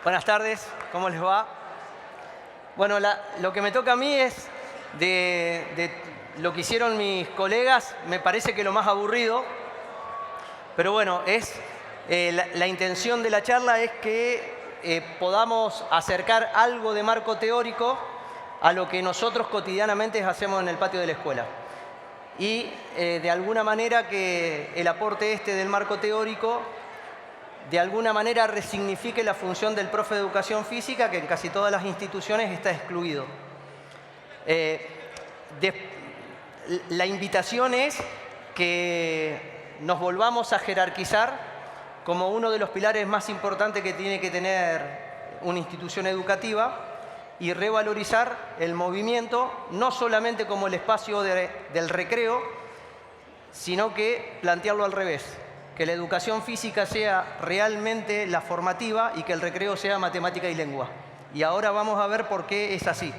Buenas tardes, ¿cómo les va? Bueno, lo que me toca a mí es de lo que hicieron mis colegas, me parece que lo más aburrido, pero bueno, la intención de la charla es que podamos acercar algo de marco teórico a lo que nosotros cotidianamente hacemos en el patio de la escuela. Y de alguna manera que el aporte del marco teórico de alguna manera resignifique la función del profe de educación física, que en casi todas las instituciones está excluido. La invitación es que nos volvamos a jerarquizar como uno de los pilares más importantes que tiene que tener una institución educativa y revalorizar el movimiento, no solamente como el espacio del recreo, sino que plantearlo al revés. Que la educación física sea realmente la formativa y que el recreo sea matemática y lengua. Y ahora vamos a ver por qué es así.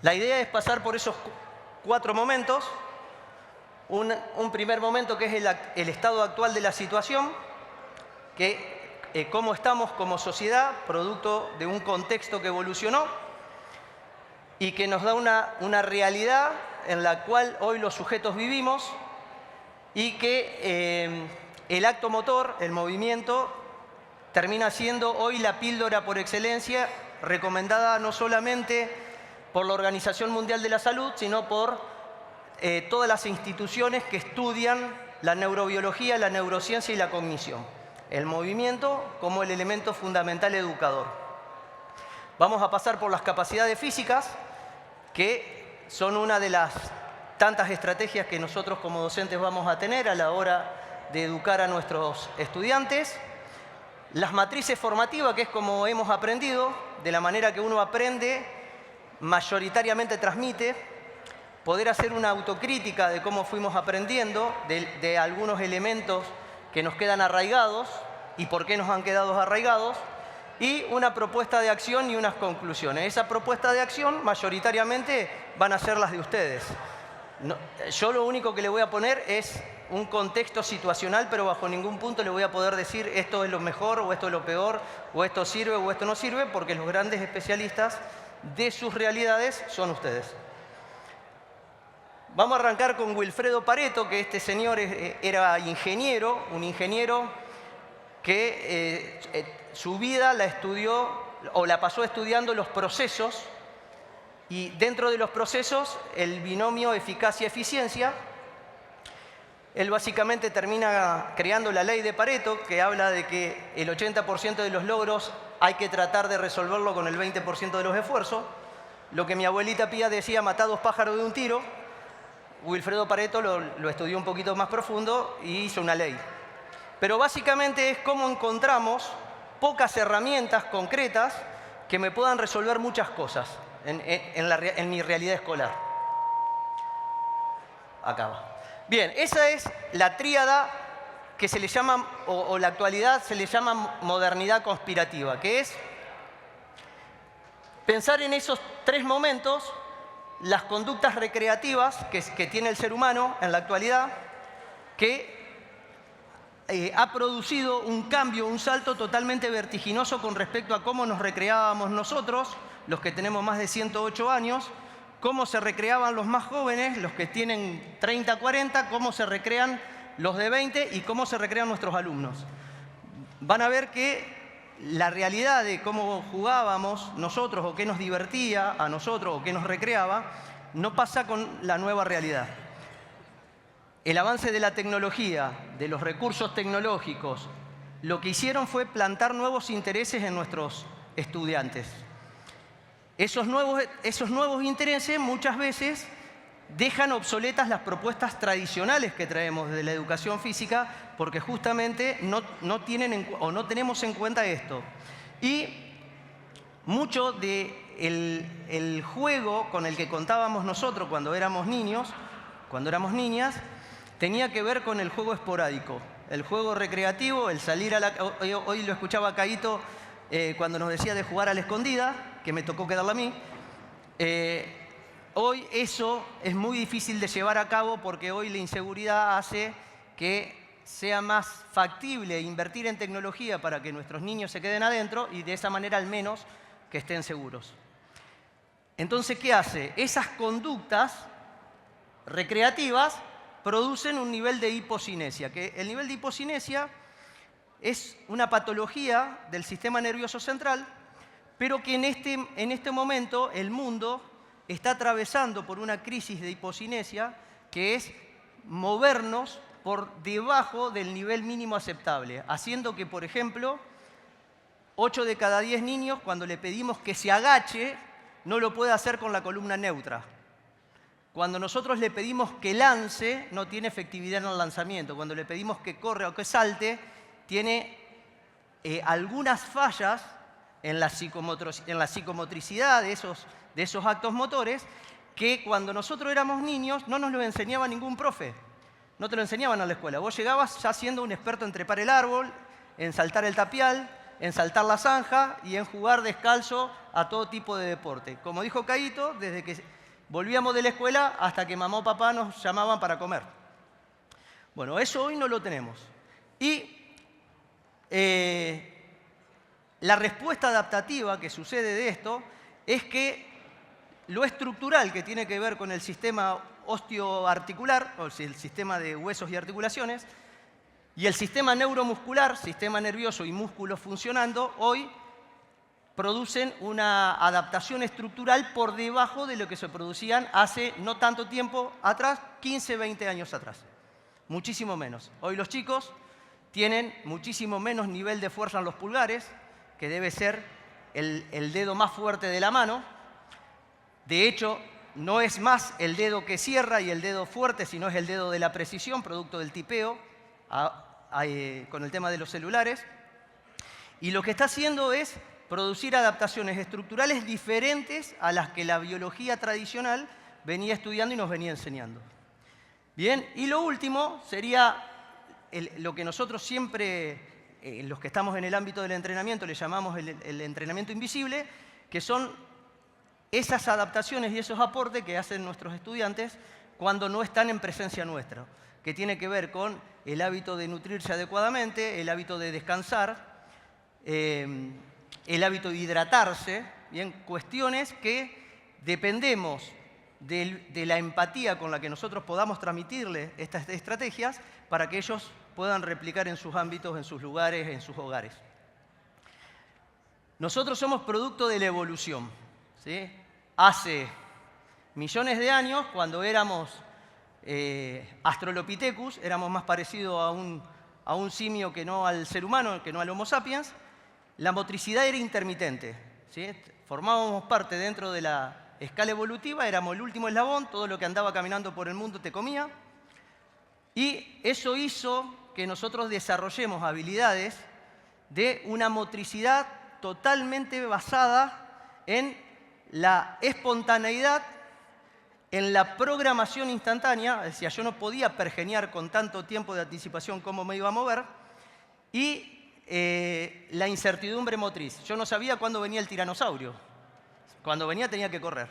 La idea es pasar por esos 4 momentos. Un primer momento que es el estado actual de la situación, que cómo estamos como sociedad, producto de un contexto que evolucionó y que nos da una realidad en la cual hoy los sujetos vivimos, y que el acto motor, el movimiento, termina siendo hoy la píldora por excelencia, recomendada no solamente por la Organización Mundial de la Salud, sino por todas las instituciones que estudian la neurobiología, la neurociencia y la cognición. El movimiento como el elemento fundamental educador. Vamos a pasar por las capacidades físicas, que son una de las tantas estrategias que nosotros como docentes vamos a tener a la hora de educar a nuestros estudiantes. Las matrices formativas, que es como hemos aprendido, de la manera que uno aprende, mayoritariamente transmite. Poder hacer una autocrítica de cómo fuimos aprendiendo, de algunos elementos que nos quedan arraigados y por qué nos han quedado arraigados. Y una propuesta de acción y unas conclusiones. Esa propuesta de acción mayoritariamente van a ser las de ustedes. No, yo lo único que le voy a poner es un contexto situacional, pero bajo ningún punto le voy a poder decir esto es lo mejor o esto es lo peor, o esto sirve o esto no sirve, porque los grandes especialistas de sus realidades son ustedes. Vamos a arrancar con Wilfredo Pareto, que este señor era ingeniero, un ingeniero que su vida la estudió o la pasó estudiando los procesos. Y dentro de los procesos, el binomio eficacia-eficiencia, él básicamente termina creando la ley de Pareto, que habla de que el 80% de los logros hay que tratar de resolverlo con el 20% de los esfuerzos. Lo que mi abuelita Pía decía, matá 2 pájaros de un tiro. Wilfredo Pareto lo estudió un poquito más profundo y hizo una ley. Pero básicamente es cómo encontramos pocas herramientas concretas que me puedan resolver muchas cosas en mi realidad escolar. Acá va. Bien, esa es la tríada que se le llama, o la actualidad se le llama modernidad conspirativa, que es pensar en esos 3 momentos, las conductas recreativas que tiene el ser humano en la actualidad, que ha producido un cambio, un salto totalmente vertiginoso con respecto a cómo nos recreábamos nosotros, los que tenemos más de 108 años, cómo se recreaban los más jóvenes, los que tienen 30, 40, cómo se recrean los de 20 y cómo se recrean nuestros alumnos. Van a ver que la realidad de cómo jugábamos nosotros o qué nos divertía a nosotros o qué nos recreaba, no pasa con la nueva realidad. El avance de la tecnología, de los recursos tecnológicos, lo que hicieron fue plantar nuevos intereses en nuestros estudiantes. Esos nuevos intereses muchas veces dejan obsoletas las propuestas tradicionales que traemos de la educación física, porque justamente no tenemos en cuenta esto. Y mucho del juego con el que contábamos nosotros cuando éramos niños, cuando éramos niñas, tenía que ver con el juego esporádico, el juego recreativo, el salir a la... Hoy lo escuchaba a Caíto cuando nos decía de jugar a la escondida, que me tocó quedarla a mí. Hoy eso es muy difícil de llevar a cabo porque hoy la inseguridad hace que sea más factible invertir en tecnología para que nuestros niños se queden adentro y de esa manera al menos que estén seguros. Entonces, ¿qué hace? Esas conductas recreativas producen un nivel de hipocinesia, que el nivel de hipocinesia es una patología del sistema nervioso central, pero que en este momento el mundo está atravesando por una crisis de hipocinesia que es movernos por debajo del nivel mínimo aceptable, haciendo que, por ejemplo, 8 de cada 10 niños, cuando le pedimos que se agache, no lo puede hacer con la columna neutra. Cuando nosotros le pedimos que lance, no tiene efectividad en el lanzamiento. Cuando le pedimos que corra o que salte, tiene algunas fallas en la psicomotricidad de esos actos motores que cuando nosotros éramos niños no nos lo enseñaba ningún profe. No te lo enseñaban en la escuela. Vos llegabas ya siendo un experto en trepar el árbol, en saltar el tapial, en saltar la zanja y en jugar descalzo a todo tipo de deporte. Como dijo Caíto, desde que volvíamos de la escuela hasta que mamá o papá nos llamaban para comer. Bueno, eso hoy no lo tenemos. Y la respuesta adaptativa que sucede de esto es que lo estructural que tiene que ver con el sistema osteoarticular, o el sistema de huesos y articulaciones, y el sistema neuromuscular, sistema nervioso y músculos funcionando, hoy producen una adaptación estructural por debajo de lo que se producían hace no tanto tiempo atrás, 15, 20 años atrás. Muchísimo menos. Hoy los chicos tienen muchísimo menos nivel de fuerza en los pulgares, que debe ser el dedo más fuerte de la mano. De hecho, no es más el dedo que cierra y el dedo fuerte, sino es el dedo de la precisión, producto del tipeo con el tema de los celulares. Y lo que está haciendo es producir adaptaciones estructurales diferentes a las que la biología tradicional venía estudiando y nos venía enseñando. Bien, y lo último sería lo que nosotros siempre, los que estamos en el ámbito del entrenamiento, le llamamos el entrenamiento invisible, que son esas adaptaciones y esos aportes que hacen nuestros estudiantes cuando no están en presencia nuestra, que tiene que ver con el hábito de nutrirse adecuadamente, el hábito de descansar, el hábito de hidratarse, bien, cuestiones que dependemos de la empatía con la que nosotros podamos transmitirles estas estrategias para que ellos puedan replicar en sus ámbitos, en sus lugares, en sus hogares. Nosotros somos producto de la evolución, ¿sí? Hace millones de años, cuando éramos Australopithecus, éramos más parecidos a un simio que no al ser humano, que no al Homo sapiens, la motricidad era intermitente, ¿sí? Formábamos parte dentro de la escala evolutiva, éramos el último eslabón, todo lo que andaba caminando por el mundo te comía, y eso hizo que nosotros desarrollemos habilidades de una motricidad totalmente basada en la espontaneidad, en la programación instantánea, es decir, yo no podía pergeniar con tanto tiempo de anticipación cómo me iba a mover, y la incertidumbre motriz. Yo no sabía cuándo venía el tiranosaurio. Cuando venía tenía que correr.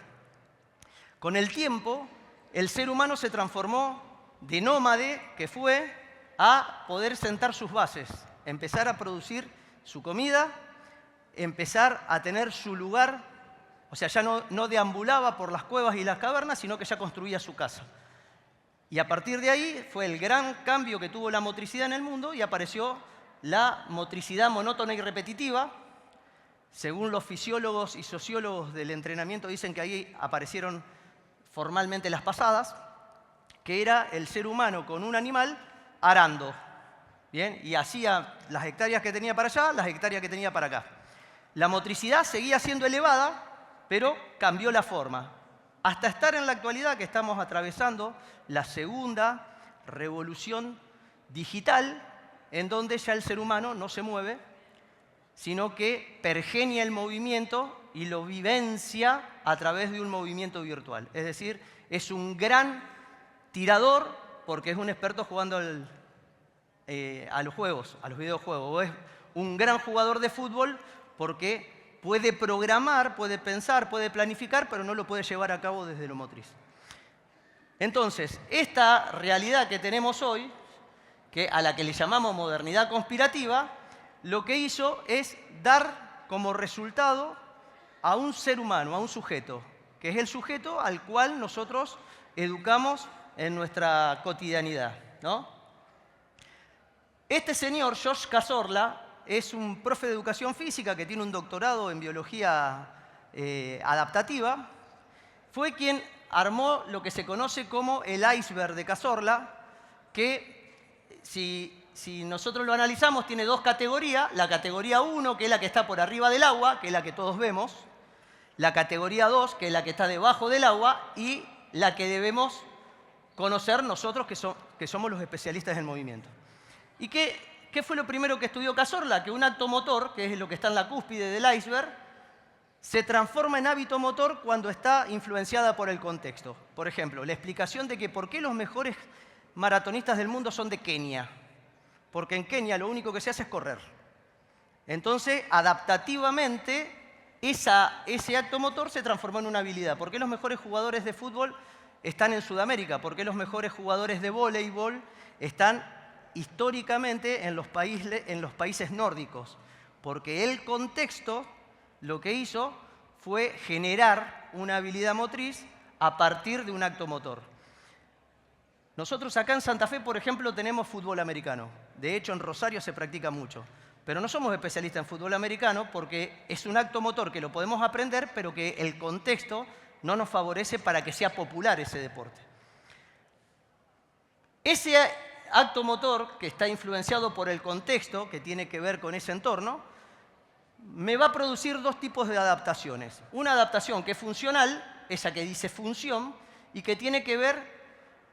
Con el tiempo, el ser humano se transformó de nómade, que fue, a poder sentar sus bases, empezar a producir su comida, empezar a tener su lugar. O sea, ya no deambulaba por las cuevas y las cavernas, sino que ya construía su casa. Y a partir de ahí fue el gran cambio que tuvo la motricidad en el mundo y apareció la motricidad monótona y repetitiva. Según los fisiólogos y sociólogos del entrenamiento dicen que ahí aparecieron formalmente las pasadas, que era el ser humano con un animal arando, ¿bien? Y hacía las hectáreas que tenía para allá, las hectáreas que tenía para acá. La motricidad seguía siendo elevada, pero cambió la forma. Hasta estar en la actualidad que estamos atravesando la segunda revolución digital, en donde ya el ser humano no se mueve, sino que pergenia el movimiento y lo vivencia a través de un movimiento virtual. Es decir, es un gran tirador porque es un experto jugando a los juegos, a los videojuegos. O es un gran jugador de fútbol porque puede programar, puede pensar, puede planificar, pero no lo puede llevar a cabo desde lo motriz. Entonces, esta realidad que tenemos hoy a la que le llamamos modernidad conspirativa, lo que hizo es dar como resultado a un ser humano, a un sujeto, que es el sujeto al cual nosotros educamos en nuestra cotidianidad, ¿no? Este señor, Josh Cazorla, es un profe de educación física que tiene un doctorado en biología adaptativa. Fue quien armó lo que se conoce como el iceberg de Cazorla, que si nosotros lo analizamos tiene dos categorías. La categoría 1, que es la que está por arriba del agua, que es la que todos vemos. La categoría 2, que es la que está debajo del agua, y la que debemos conocer nosotros, que somos los especialistas del movimiento. ¿Y qué fue lo primero que estudió Cazorla? Que un acto motor, que es lo que está en la cúspide del iceberg, se transforma en hábito motor cuando está influenciada por el contexto. Por ejemplo, la explicación de que por qué los mejores maratonistas del mundo son de Kenia. Porque en Kenia lo único que se hace es correr. Entonces, adaptativamente, ese acto motor se transformó en una habilidad. ¿Por qué los mejores jugadores de fútbol están en Sudamérica? ¿Por qué los mejores jugadores de voleibol están históricamente en los países nórdicos? Porque el contexto lo que hizo fue generar una habilidad motriz a partir de un acto motor. Nosotros acá en Santa Fe, por ejemplo, tenemos fútbol americano. De hecho, en Rosario se practica mucho. Pero no somos especialistas en fútbol americano porque es un acto motor que lo podemos aprender, pero que el contexto no nos favorece para que sea popular ese deporte. Ese acto motor que está influenciado por el contexto, que tiene que ver con ese entorno, me va a producir dos tipos de adaptaciones. Una adaptación que es funcional, esa que dice función, y que tiene que ver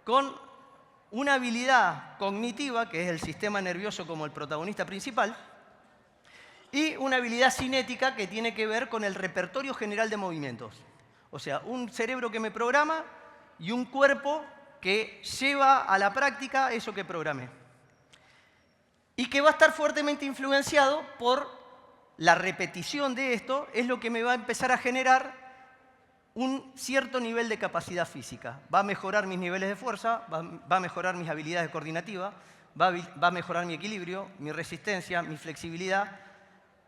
con una habilidad cognitiva, que es el sistema nervioso como el protagonista principal, y una habilidad cinética que tiene que ver con el repertorio general de movimientos. O sea, un cerebro que me programa y un cuerpo que lleva a la práctica eso que programé. Y que va a estar fuertemente influenciado por la repetición de esto, es lo que me va a empezar a generar un cierto nivel de capacidad física. Va a mejorar mis niveles de fuerza, va a mejorar mis habilidades coordinativas, va a mejorar mi equilibrio, mi resistencia, mi flexibilidad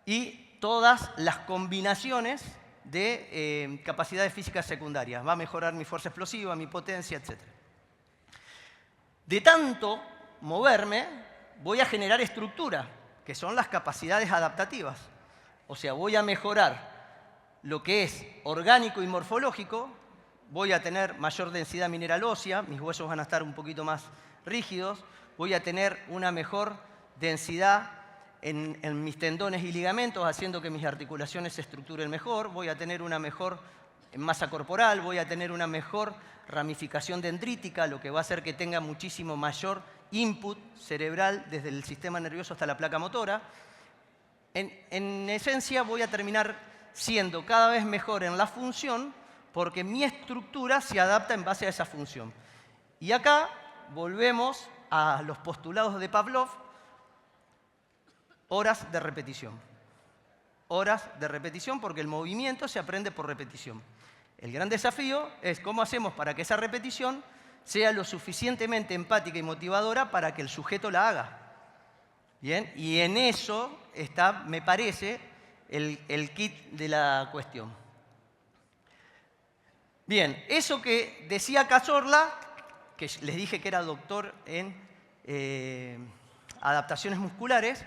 y todas las combinaciones de capacidades físicas secundarias. Va a mejorar mi fuerza explosiva, mi potencia, etc. De tanto moverme, voy a generar estructura, que son las capacidades adaptativas. O sea, voy a mejorar lo que es orgánico y morfológico, voy a tener mayor densidad mineral ósea, mis huesos van a estar un poquito más rígidos, voy a tener una mejor densidad en mis tendones y ligamentos, haciendo que mis articulaciones se estructuren mejor, voy a tener una mejor masa corporal, voy a tener una mejor ramificación dendrítica, lo que va a hacer que tenga muchísimo mayor input cerebral desde el sistema nervioso hasta la placa motora. En esencia voy a terminar siendo cada vez mejor en la función porque mi estructura se adapta en base a esa función. Y acá volvemos a los postulados de Pavlov, horas de repetición. Horas de repetición porque el movimiento se aprende por repetición. El gran desafío es cómo hacemos para que esa repetición sea lo suficientemente empática y motivadora para que el sujeto la haga. ¿Bien? Y en eso está, me parece, el kit de la cuestión. Bien, eso que decía Cazorla, que les dije que era doctor en adaptaciones musculares,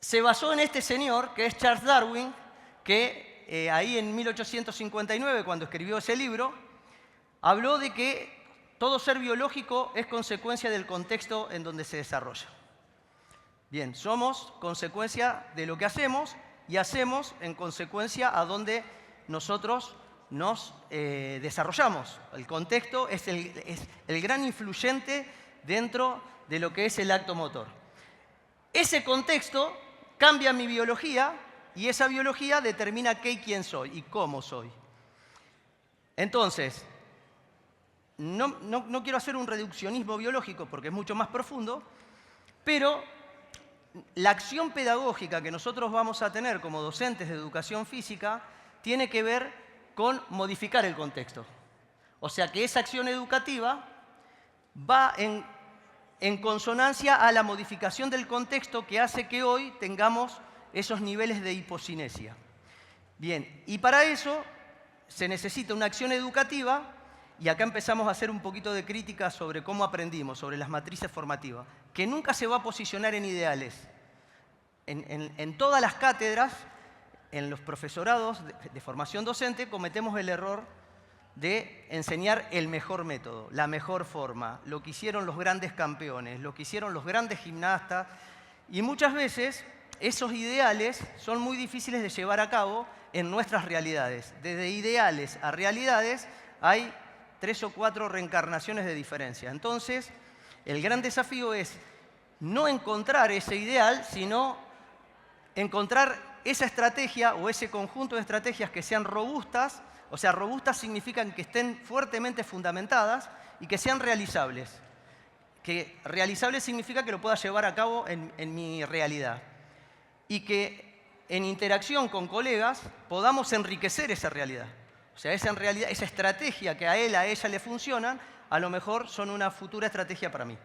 se basó en este señor, que es Charles Darwin, que ahí en 1859, cuando escribió ese libro, habló de que todo ser biológico es consecuencia del contexto en donde se desarrolla. Bien, somos consecuencia de lo que hacemos y hacemos en consecuencia a donde nosotros nos desarrollamos. El contexto es el gran influyente dentro de lo que es el acto motor. Ese contexto cambia mi biología y esa biología determina qué y quién soy y cómo soy. Entonces, no quiero hacer un reduccionismo biológico porque es mucho más profundo, pero la acción pedagógica que nosotros vamos a tener como docentes de educación física tiene que ver con modificar el contexto. O sea que esa acción educativa va en consonancia a la modificación del contexto que hace que hoy tengamos esos niveles de hipocinesia. Bien, y para eso se necesita una acción educativa, y acá empezamos a hacer un poquito de crítica sobre cómo aprendimos, sobre las matrices formativas, que nunca se va a posicionar en ideales. En todas las cátedras, en los profesorados de formación docente, cometemos el error de enseñar el mejor método, la mejor forma, lo que hicieron los grandes campeones, lo que hicieron los grandes gimnastas, y muchas veces esos ideales son muy difíciles de llevar a cabo en nuestras realidades. Desde ideales a realidades hay 3 o 4 reencarnaciones de diferencia. Entonces, el gran desafío es no encontrar ese ideal, sino encontrar esa estrategia o ese conjunto de estrategias que sean robustas. O sea, robustas significan que estén fuertemente fundamentadas y que sean realizables. Que realizables significa que lo pueda llevar a cabo en mi realidad. Y que en interacción con colegas podamos enriquecer esa realidad. O sea, esa estrategia que a él, a ella le funcionan, a lo mejor son una futura estrategia para mí.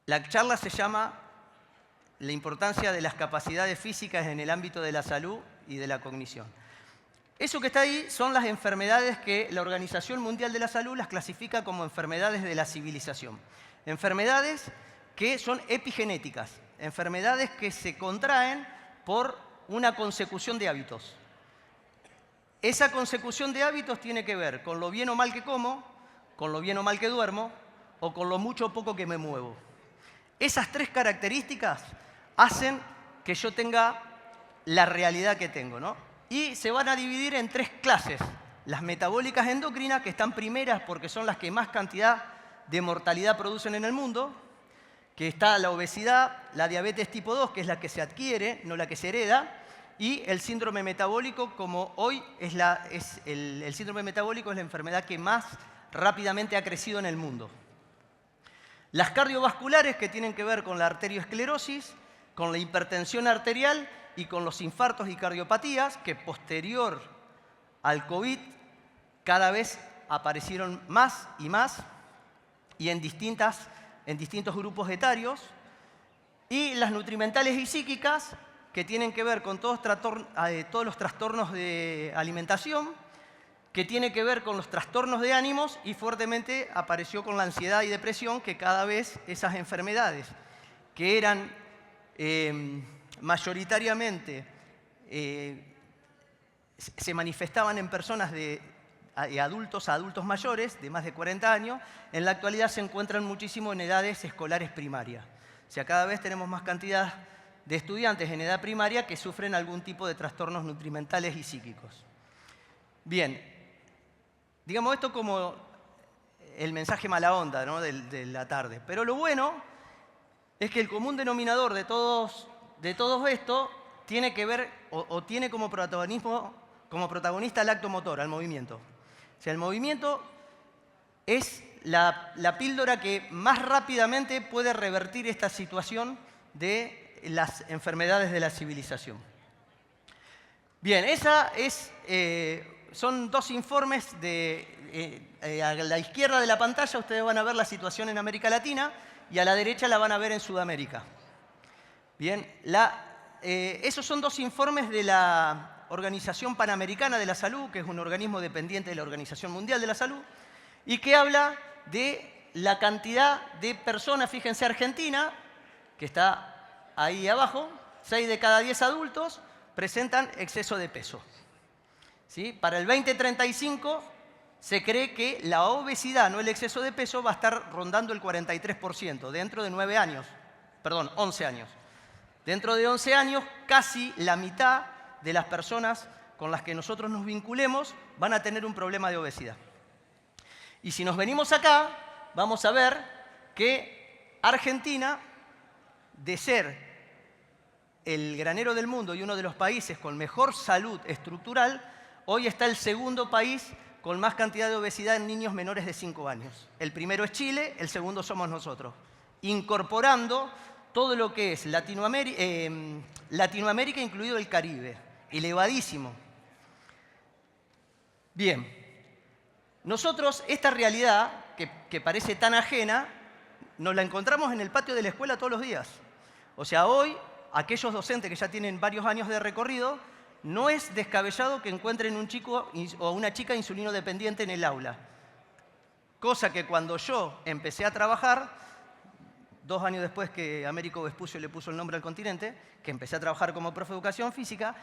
La charla se llama La importancia de las capacidades físicas en el ámbito de la salud y de la cognición. Eso que está ahí son las enfermedades que la Organización Mundial de la Salud las clasifica como enfermedades de la civilización. Enfermedades que son epigenéticas, enfermedades que se contraen por una consecución de hábitos. Esa consecución de hábitos tiene que ver con lo bien o mal que como, con lo bien o mal que duermo, o con lo mucho o poco que me muevo. Esas 3 características hacen que yo tenga la realidad que tengo, ¿no? Y se van a dividir en 3 clases. Las metabólicas endocrinas, que están primeras porque son las que más cantidad de mortalidad producen en el mundo, que está la obesidad, la diabetes tipo 2, que es la que se adquiere, no la que se hereda, y el síndrome metabólico, como hoy el síndrome metabólico es la enfermedad que más rápidamente ha crecido en el mundo. Las cardiovasculares, que tienen que ver con la arteriosclerosis, con la hipertensión arterial y con los infartos y cardiopatías, que posterior al COVID cada vez aparecieron más y más y en distintos grupos etarios. Y las nutrimentales y psíquicas, que tienen que ver con todos los trastornos de alimentación, que tiene que ver con los trastornos de ánimos, y fuertemente apareció con la ansiedad y depresión, que cada vez esas enfermedades que eran mayoritariamente se manifestaban en personas de adultos a adultos mayores, de más de 40 años, en la actualidad se encuentran muchísimo en edades escolares primarias. O sea, cada vez tenemos más cantidad de estudiantes en edad primaria que sufren algún tipo de trastornos nutrimentales y psíquicos. Bien. Digamos esto como el mensaje mala onda, ¿no?, de la tarde. Pero lo bueno es que el común denominador de todo esto tiene que ver o tiene como protagonista el acto motor, al movimiento. O sea, el movimiento es la píldora que más rápidamente puede revertir esta situación de las enfermedades de la civilización. Bien, son 2 informes a la izquierda de la pantalla ustedes van a ver la situación en América Latina y a la derecha la van a ver en Sudamérica. Bien, esos son 2 informes de la Organización Panamericana de la Salud, que es un organismo dependiente de la Organización Mundial de la Salud, y que habla de la cantidad de personas. Fíjense, Argentina, que está ahí abajo, 6 de cada 10 adultos presentan exceso de peso. ¿Sí? Para el 2035 se cree que la obesidad, no el exceso de peso, va a estar rondando el 43% dentro de 11 años. Dentro de 11 años, casi la mitad de las personas con las que nosotros nos vinculemos van a tener un problema de obesidad. Y si nos venimos acá, vamos a ver que Argentina, de ser el granero del mundo y uno de los países con mejor salud estructural, hoy está el segundo país con más cantidad de obesidad en niños menores de 5 años. El primero es Chile, el segundo somos nosotros, incorporando todo lo que es Latinoamérica, incluido el Caribe, elevadísimo. Bien, nosotros esta realidad, que parece tan ajena, nos la encontramos en el patio de la escuela todos los días. O sea, hoy, aquellos docentes que ya tienen varios años de recorrido, no es descabellado que encuentren un chico o una chica insulino dependiente en el aula. Cosa que cuando yo empecé a trabajar, 2 años después que Américo Vespucio le puso el nombre al continente, que empecé a trabajar como profe de educación física,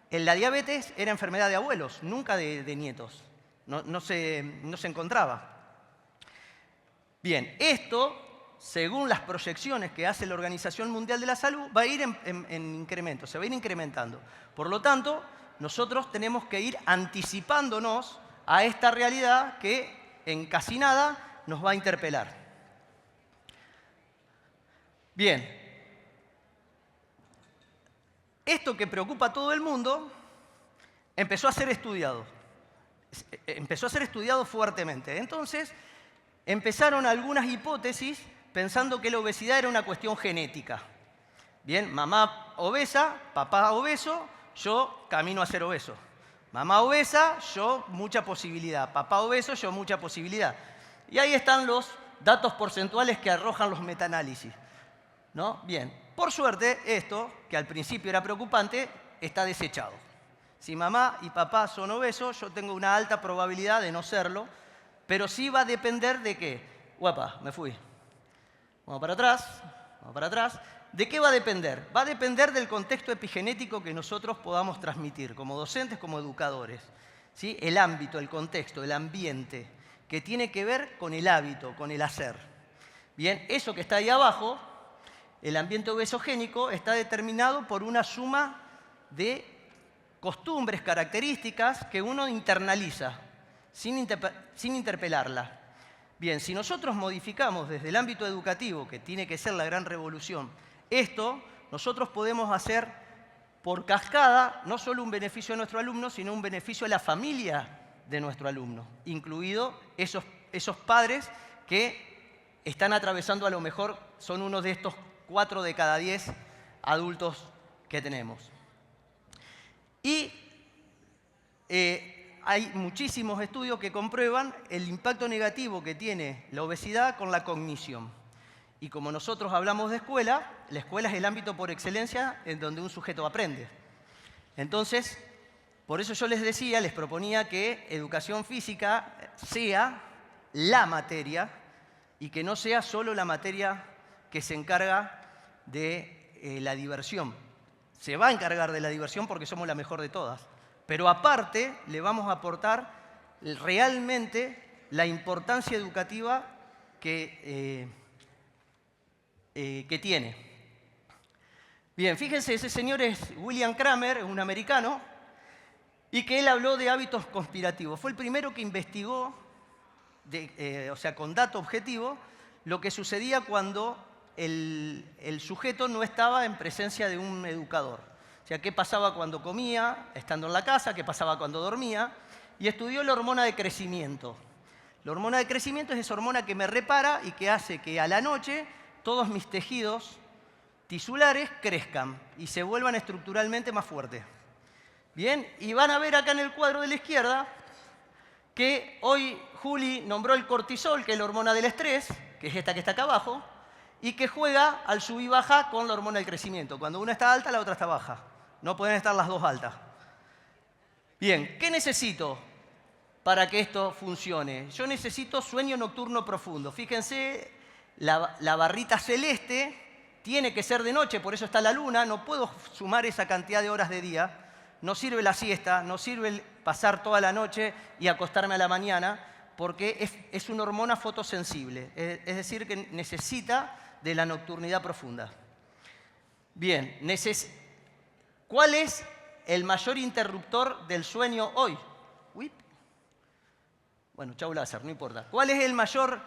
la diabetes era enfermedad de abuelos, nunca de nietos. No se encontraba. Bien, esto, según las proyecciones que hace la Organización Mundial de la Salud, va a ir en incremento, se va a ir incrementando. Por lo tanto, nosotros tenemos que ir anticipándonos a esta realidad que en casi nada nos va a interpelar. Bien, esto que preocupa a todo el mundo empezó a ser estudiado. Empezó a ser estudiado fuertemente. Entonces, empezaron algunas hipótesis pensando que la obesidad era una cuestión genética. Bien, mamá obesa, papá obeso, yo camino a ser obeso. Mamá obesa, yo mucha posibilidad. Papá obeso, yo mucha posibilidad. Y ahí están los datos porcentuales que arrojan los metaanálisis, ¿no? Bien, por suerte esto, que al principio era preocupante, está desechado. Si mamá y papá son obesos, yo tengo una alta probabilidad de no serlo, pero sí va a depender de qué. Guapa, me fui. Vamos para atrás, vamos para atrás. ¿De qué va a depender? Va a depender del contexto epigenético que nosotros podamos transmitir, como docentes, como educadores. ¿Sí? El ámbito, el contexto, el ambiente, que tiene que ver con el hábito, con el hacer. Bien, eso que está ahí abajo, el ambiente obesogénico, está determinado por una suma de costumbres, características que uno internaliza sin interpelarla. Bien, si nosotros modificamos desde el ámbito educativo, que tiene que ser la gran revolución, esto nosotros podemos hacer por cascada no solo un beneficio a nuestro alumno, sino un beneficio a la familia de nuestro alumno, incluido esos padres que están atravesando, a lo mejor son uno de estos 4 de cada 10 adultos que tenemos. Y hay muchísimos estudios que comprueban el impacto negativo que tiene la obesidad con la cognición. Y como nosotros hablamos de escuela, la escuela es el ámbito por excelencia en donde un sujeto aprende. Entonces, por eso yo les decía, les proponía que educación física sea la materia y que no sea solo la materia que se encarga de la diversión. Se va a encargar de la diversión porque somos la mejor de todas. Pero aparte le vamos a aportar realmente la importancia educativa que tiene. Bien, fíjense, ese señor es William Kramer, un americano, y que él habló de hábitos conspirativos. Fue el primero que investigó, o sea, con dato objetivo, lo que sucedía cuando el sujeto no estaba en presencia de un educador. O sea, qué pasaba cuando comía, estando en la casa, qué pasaba cuando dormía, y estudió la hormona de crecimiento. La hormona de crecimiento es esa hormona que me repara y que hace que a la noche todos mis tejidos tisulares crezcan y se vuelvan estructuralmente más fuertes. Bien, y van a ver acá en el cuadro de la izquierda que hoy Juli nombró el cortisol, que es la hormona del estrés, que es esta que está acá abajo, y que juega al sub y baja con la hormona del crecimiento. Cuando una está alta, la otra está baja. No pueden estar las dos altas. Bien, ¿qué necesito para que esto funcione? Yo necesito sueño nocturno profundo. Fíjense, la barrita celeste tiene que ser de noche, por eso está la luna. No puedo sumar esa cantidad de horas de día. No sirve la siesta, no sirve el pasar toda la noche y acostarme a la mañana, porque es una hormona fotosensible. Es decir, que necesita de la nocturnidad profunda. Bien, ¿cuál es el mayor interruptor del sueño hoy? Uy. Bueno, chau láser, no importa. ¿Cuál es el mayor?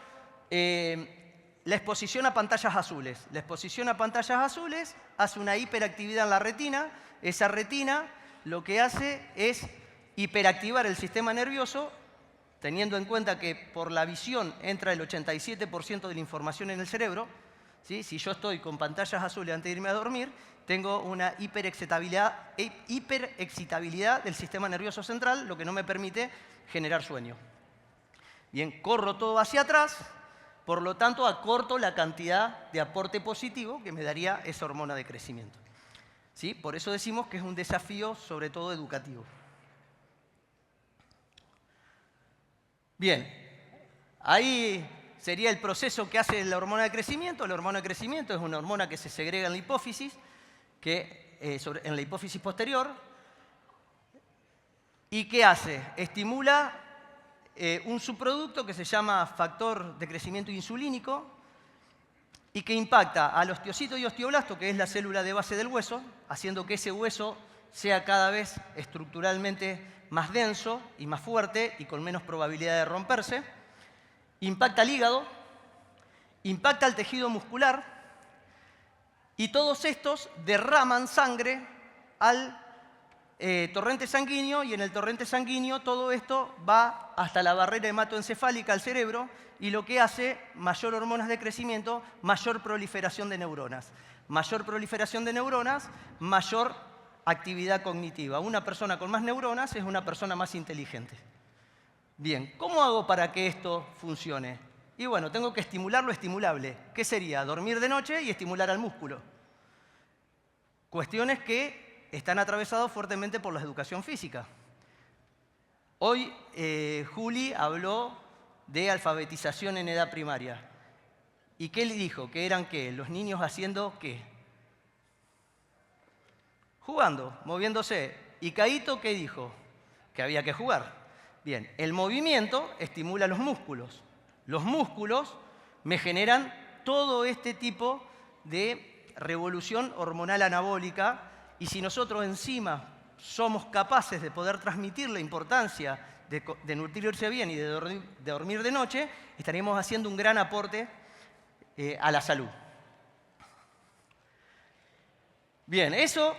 La exposición a pantallas azules. La exposición a pantallas azules hace una hiperactividad en la retina. Esa retina lo que hace es hiperactivar el sistema nervioso, teniendo en cuenta que por la visión entra el 87% de la información en el cerebro. ¿Sí? Si yo estoy con pantallas azules antes de irme a dormir, tengo una hiperexcitabilidad del sistema nervioso central, lo que no me permite generar sueño. Bien, corro todo hacia atrás, por lo tanto acorto la cantidad de aporte positivo que me daría esa hormona de crecimiento. ¿Sí? Por eso decimos que es un desafío sobre todo educativo. Bien, ahí sería el proceso que hace la hormona de crecimiento. La hormona de crecimiento es una hormona que se segrega en la hipófisis, en la hipófisis posterior. ¿Y qué hace? Estimula un subproducto que se llama factor de crecimiento insulínico y que impacta al osteocito y osteoblasto, que es la célula de base del hueso, haciendo que ese hueso sea cada vez estructuralmente más denso y más fuerte y con menos probabilidad de romperse. Impacta al hígado, impacta al tejido muscular y todos estos derraman sangre al torrente sanguíneo, y en el torrente sanguíneo todo esto va hasta la barrera hematoencefálica al cerebro, y lo que hace, mayor hormonas de crecimiento, mayor proliferación de neuronas. Mayor proliferación de neuronas, mayor actividad cognitiva. Una persona con más neuronas es una persona más inteligente. Bien, ¿cómo hago para que esto funcione? Y bueno, tengo que estimular lo estimulable. ¿Qué sería? Dormir de noche y estimular al músculo. Cuestiones que están atravesados fuertemente por la educación física. Hoy Juli habló de alfabetización en edad primaria. ¿Y qué le dijo? ¿Que eran qué? Los niños haciendo qué? Jugando, moviéndose. ¿Y Caíto qué dijo? Que había que jugar. Bien, el movimiento estimula los músculos. Los músculos me generan todo este tipo de revolución hormonal anabólica. Y si nosotros encima somos capaces de poder transmitir la importancia de nutrirse bien y de dormir de noche, estaríamos haciendo un gran aporte a la salud. Bien, eso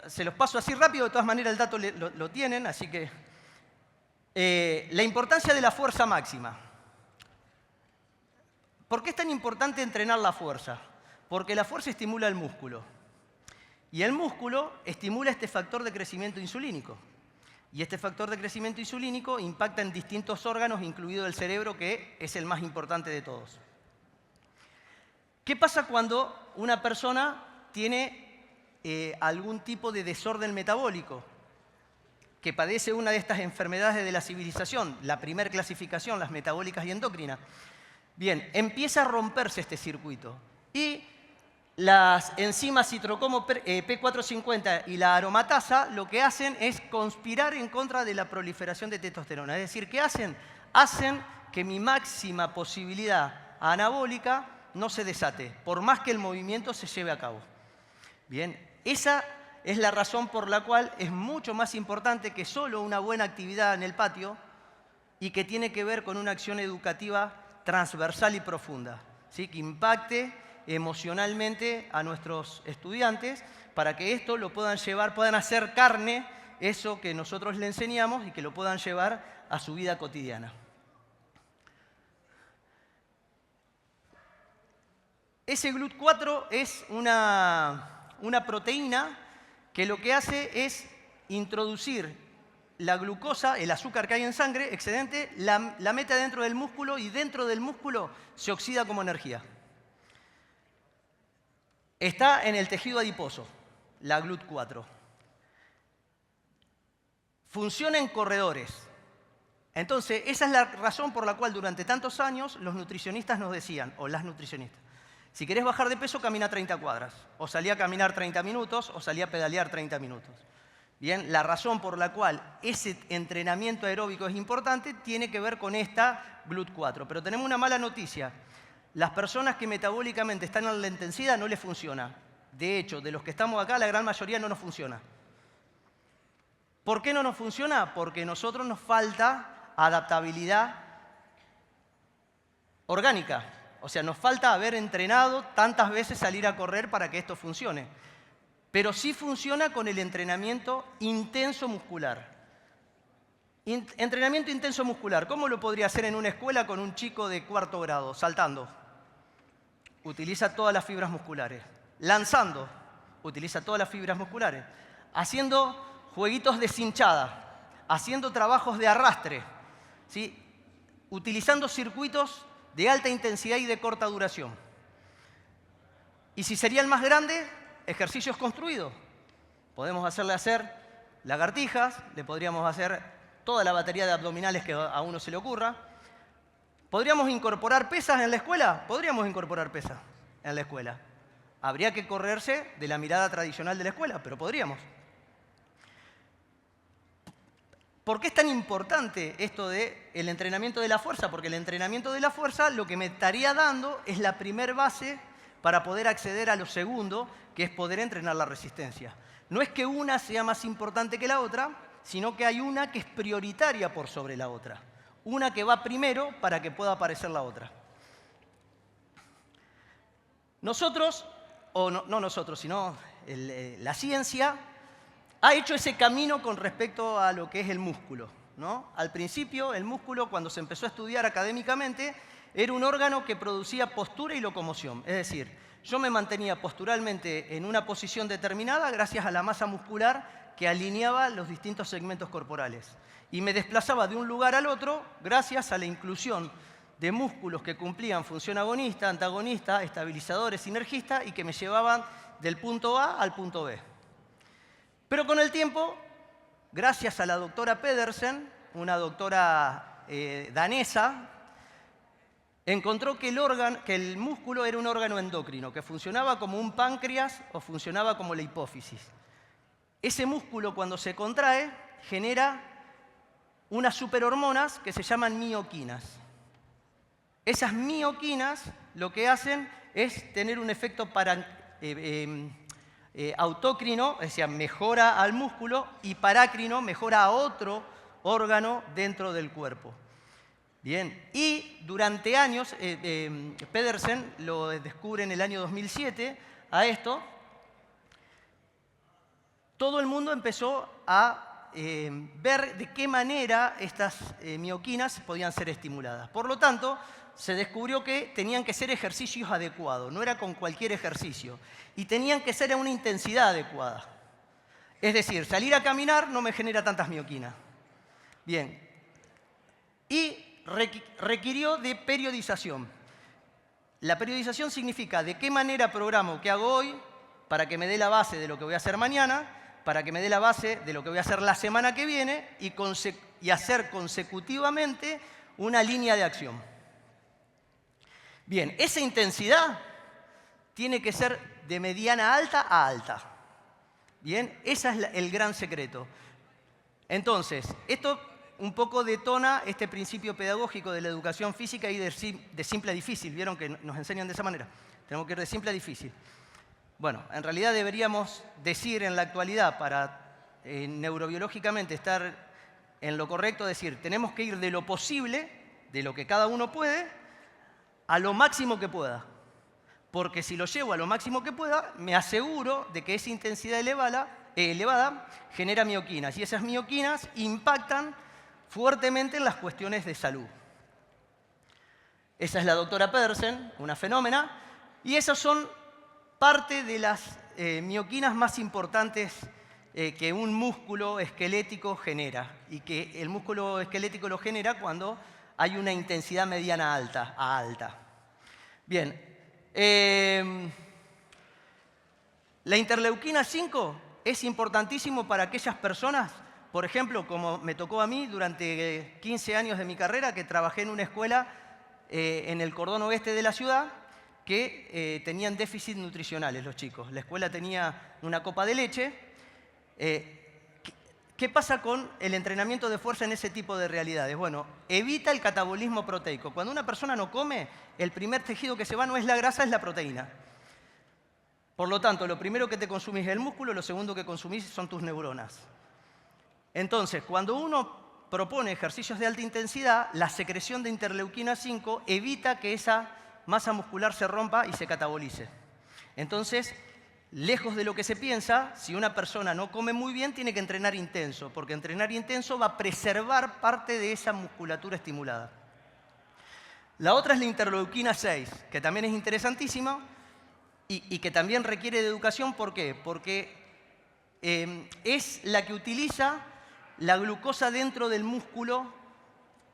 se los paso así rápido, de todas maneras el dato lo tienen, así que... la importancia de la fuerza máxima. ¿Por qué es tan importante entrenar la fuerza? Porque la fuerza estimula el músculo. Y el músculo estimula este factor de crecimiento insulínico. Y este factor de crecimiento insulínico impacta en distintos órganos, incluido el cerebro, que es el más importante de todos. ¿Qué pasa cuando una persona tiene algún tipo de desorden metabólico? Que padece una de estas enfermedades de la civilización, la primera clasificación, las metabólicas y endocrinas. Bien, empieza a romperse este circuito. Y las enzimas citrocromo P450 y la aromatasa lo que hacen es conspirar en contra de la proliferación de testosterona. Es decir, ¿qué hacen? Hacen que mi máxima posibilidad anabólica no se desate, por más que el movimiento se lleve a cabo. Bien, esa es la razón por la cual es mucho más importante que solo una buena actividad en el patio y que tiene que ver con una acción educativa transversal y profunda, ¿sí? Que impacte emocionalmente a nuestros estudiantes para que esto lo puedan llevar, puedan hacer carne eso que nosotros le enseñamos y que lo puedan llevar a su vida cotidiana. Ese GLUT4 es una proteína que lo que hace es introducir la glucosa, el azúcar que hay en sangre excedente, la mete dentro del músculo y dentro del músculo se oxida como energía. Está en el tejido adiposo, la GLUT4. Funciona en corredores. Entonces, esa es la razón por la cual durante tantos años los nutricionistas nos decían, o las nutricionistas, si querés bajar de peso, camina 30 cuadras. O salí a caminar 30 minutos, o salí a pedalear 30 minutos. Bien, la razón por la cual ese entrenamiento aeróbico es importante tiene que ver con esta GLUT4. Pero tenemos una mala noticia. Las personas que metabólicamente están en la intensidad no les funciona. De hecho, de los que estamos acá, la gran mayoría no nos funciona. ¿Por qué no nos funciona? Porque a nosotros nos falta adaptabilidad orgánica. O sea, nos falta haber entrenado tantas veces salir a correr para que esto funcione. Pero sí funciona con el entrenamiento intenso muscular. Entrenamiento intenso muscular, ¿cómo lo podría hacer en una escuela con un chico de 4º grado? Saltando. Utiliza todas las fibras musculares. Lanzando. utiliza todas las fibras musculares, haciendo jueguitos de cinchada, haciendo trabajos de arrastre, ¿sí? Utilizando circuitos de alta intensidad y de corta duración. Y si sería el más grande, ejercicios construidos. Podemos hacer lagartijas, le podríamos hacer toda la batería de abdominales que a uno se le ocurra. ¿Podríamos incorporar pesas en la escuela? Podríamos incorporar pesas en la escuela. Habría que correrse de la mirada tradicional de la escuela, pero podríamos. ¿Por qué es tan importante esto del entrenamiento de la fuerza? Porque el entrenamiento de la fuerza lo que me estaría dando es la primer base para poder acceder a lo segundo, que es poder entrenar la resistencia. No es que una sea más importante que la otra, sino que hay una que es prioritaria por sobre la otra. Una que va primero para que pueda aparecer la otra. Nosotros, o no nosotros, sino la ciencia, ha hecho ese camino con respecto a lo que es el músculo, ¿no? Al principio, el músculo, cuando se empezó a estudiar académicamente, era un órgano que producía postura y locomoción. Es decir, yo me mantenía posturalmente en una posición determinada gracias a la masa muscular que alineaba los distintos segmentos corporales. Y me desplazaba de un lugar al otro gracias a la inclusión de músculos que cumplían función agonista, antagonista, estabilizadores, sinergistas y que me llevaban del punto A al punto B. Pero con el tiempo, gracias a la doctora Pedersen, una doctora danesa, encontró que el músculo era un órgano endocrino, que funcionaba como un páncreas o funcionaba como la hipófisis. Ese músculo, cuando se contrae, genera unas superhormonas que se llaman mioquinas. Esas mioquinas lo que hacen es tener un efecto autócrino, es decir, mejora al músculo, y parácrino, mejora a otro órgano dentro del cuerpo. Bien, y durante años, Pedersen lo descubre en el año 2007, a esto, todo el mundo empezó a ver de qué manera estas mioquinas podían ser estimuladas. Por lo tanto, se descubrió que tenían que ser ejercicios adecuados, no era con cualquier ejercicio, y tenían que ser a una intensidad adecuada. Es decir, salir a caminar no me genera tantas mioquinas. Bien, y requirió de periodización. La periodización significa de qué manera programo qué hago hoy para que me dé la base de lo que voy a hacer mañana, para que me dé la base de lo que voy a hacer la semana que viene y hacer consecutivamente una línea de acción. Bien, esa intensidad tiene que ser de mediana alta a alta. Bien, ese es el gran secreto. Entonces, esto un poco detona este principio pedagógico de la educación física y de simple a difícil. ¿Vieron que nos enseñan de esa manera? Tenemos que ir de simple a difícil. Bueno, en realidad deberíamos decir en la actualidad, para neurobiológicamente estar en lo correcto, decir, tenemos que ir de lo posible, de lo que cada uno puede, a lo máximo que pueda. Porque si lo llevo a lo máximo que pueda, me aseguro de que esa intensidad elevada genera mioquinas. Y esas mioquinas impactan fuertemente en las cuestiones de salud. Esa es la doctora Pedersen, una fenómena. Y esas son parte de las mioquinas más importantes que un músculo esquelético genera. Y que el músculo esquelético lo genera cuando hay una intensidad mediana alta a alta. Bien. La interleuquina 5 es importantísimo para aquellas personas, por ejemplo, como me tocó a mí durante 15 años de mi carrera, que trabajé en una escuela en el cordón oeste de la ciudad, que tenían déficit nutricionales los chicos. La escuela tenía una copa de leche. ¿Qué pasa con el entrenamiento de fuerza en ese tipo de realidades? Bueno, evita el catabolismo proteico. Cuando una persona no come, el primer tejido que se va no es la grasa, es la proteína. Por lo tanto, lo primero que te consumís es el músculo, lo segundo que consumís son tus neuronas. Entonces, cuando uno propone ejercicios de alta intensidad, la secreción de interleuquina 5 evita que esa masa muscular se rompa y se catabolice. Entonces, lejos de lo que se piensa, si una persona no come muy bien, tiene que entrenar intenso, porque entrenar intenso va a preservar parte de esa musculatura estimulada. La otra es la interleuquina 6, que también es interesantísima, y que también requiere de educación. ¿Por qué? Porque es la que utiliza la glucosa dentro del músculo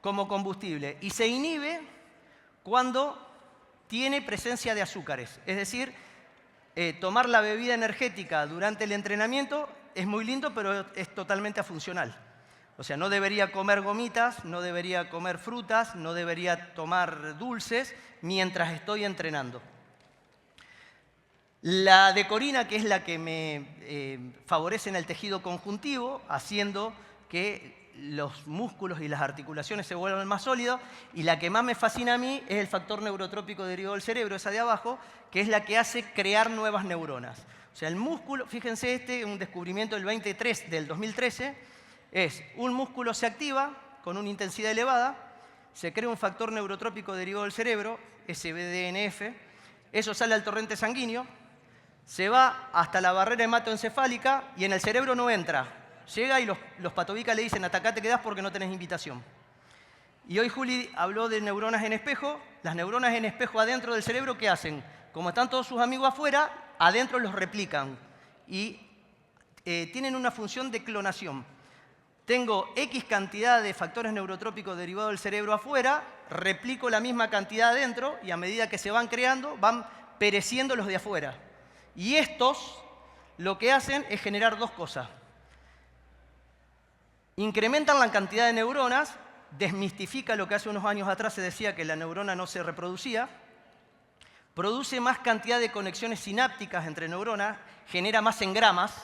como combustible y se inhibe cuando tiene presencia de azúcares. Es decir, tomar la bebida energética durante el entrenamiento es muy lindo, pero es totalmente afuncional. O sea, no debería comer gomitas, no debería comer frutas, no debería tomar dulces mientras estoy entrenando. La decorina, que es la que me favorece en el tejido conjuntivo, haciendo que los músculos y las articulaciones se vuelvan más sólidos, y la que más me fascina a mí es el factor neurotrópico derivado del cerebro, esa de abajo, que es la que hace crear nuevas neuronas. O sea, el músculo, fíjense, un descubrimiento del 2013, es un músculo se activa con una intensidad elevada, se crea un factor neurotrópico derivado del cerebro, SBDNF, eso sale al torrente sanguíneo, se va hasta la barrera hematoencefálica y en el cerebro no entra. Llega y los patobicas le dicen, hasta acá te quedás porque no tenés invitación. Y hoy Juli habló de neuronas en espejo. Las neuronas en espejo adentro del cerebro, ¿qué hacen? Como están todos sus amigos afuera, adentro los replican y tienen una función de clonación. Tengo X cantidad de factores neurotrópicos derivados del cerebro afuera, replico la misma cantidad adentro y a medida que se van creando, van pereciendo los de afuera. Y estos lo que hacen es generar dos cosas. Incrementan la cantidad de neuronas, desmistifica lo que hace unos años atrás se decía que la neurona no se reproducía, produce más cantidad de conexiones sinápticas entre neuronas, genera más engramas,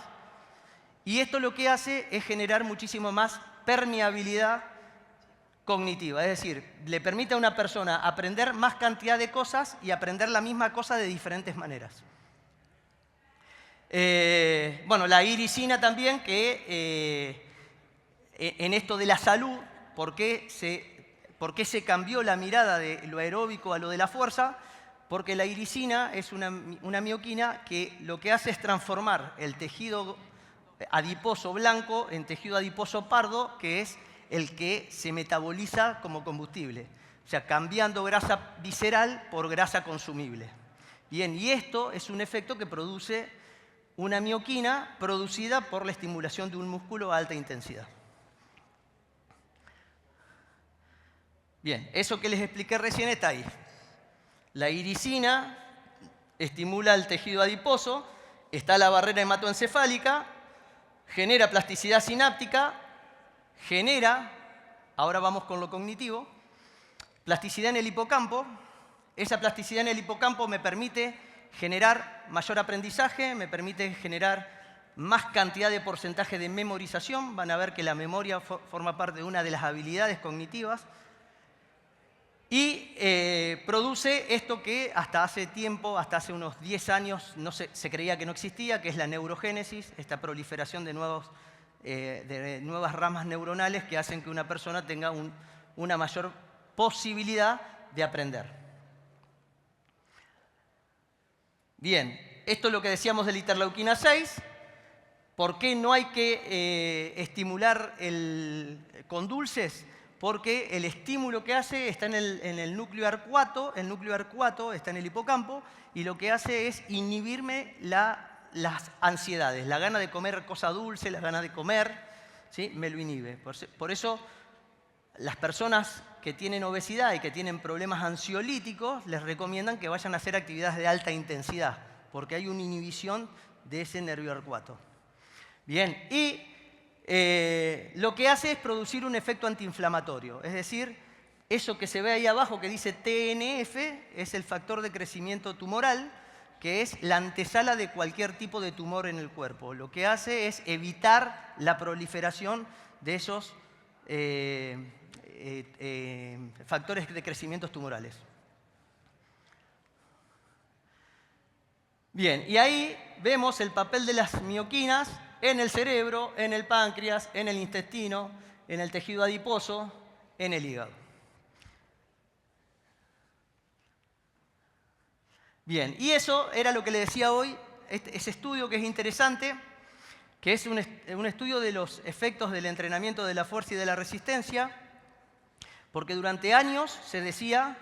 y esto lo que hace es generar muchísimo más permeabilidad cognitiva. Es decir, le permite a una persona aprender más cantidad de cosas y aprender la misma cosa de diferentes maneras. Bueno, la irisina también, que en esto de la salud, ¿por qué se cambió la mirada de lo aeróbico a lo de la fuerza? Porque la irisina es una mioquina que lo que hace es transformar el tejido adiposo blanco en tejido adiposo pardo, que es el que se metaboliza como combustible. O sea, cambiando grasa visceral por grasa consumible. Bien, y esto es un efecto que produce una mioquina producida por la estimulación de un músculo a alta intensidad. Bien, eso que les expliqué recién está ahí. La irisina estimula el tejido adiposo, está la barrera hematoencefálica, genera plasticidad sináptica, ahora vamos con lo cognitivo, plasticidad en el hipocampo. Esa plasticidad en el hipocampo me permite generar mayor aprendizaje, me permite generar más cantidad de porcentaje de memorización. Van a ver que la memoria forma parte de una de las habilidades cognitivas. Y produce esto que hasta hace tiempo, hasta hace unos 10 años, se creía que no existía, que es la neurogénesis, esta proliferación de nuevas ramas neuronales que hacen que una persona tenga una mayor posibilidad de aprender. Bien, esto es lo que decíamos de la interleuquina 6. ¿Por qué no hay que estimular con dulces? Porque el estímulo que hace está en el núcleo arcuato, el núcleo arcuato está en el hipocampo, y lo que hace es inhibirme las ansiedades, la gana de comer cosa dulce, la gana de comer, ¿sí? Me lo inhibe. Por eso las personas que tienen obesidad y que tienen problemas ansiolíticos les recomiendan que vayan a hacer actividades de alta intensidad, porque hay una inhibición de ese nervio arcuato. Bien, y lo que hace es producir un efecto antiinflamatorio, es decir, eso que se ve ahí abajo que dice TNF es el factor de crecimiento tumoral, que es la antesala de cualquier tipo de tumor en el cuerpo. Lo que hace es evitar la proliferación de esos factores de crecimiento tumorales. Bien, y ahí vemos el papel de las mioquinas en el cerebro, en el páncreas, en el intestino, en el tejido adiposo, en el hígado. Bien, y eso era lo que le decía hoy, ese estudio que es interesante, que es un estudio de los efectos del entrenamiento de la fuerza y de la resistencia, porque durante años se decía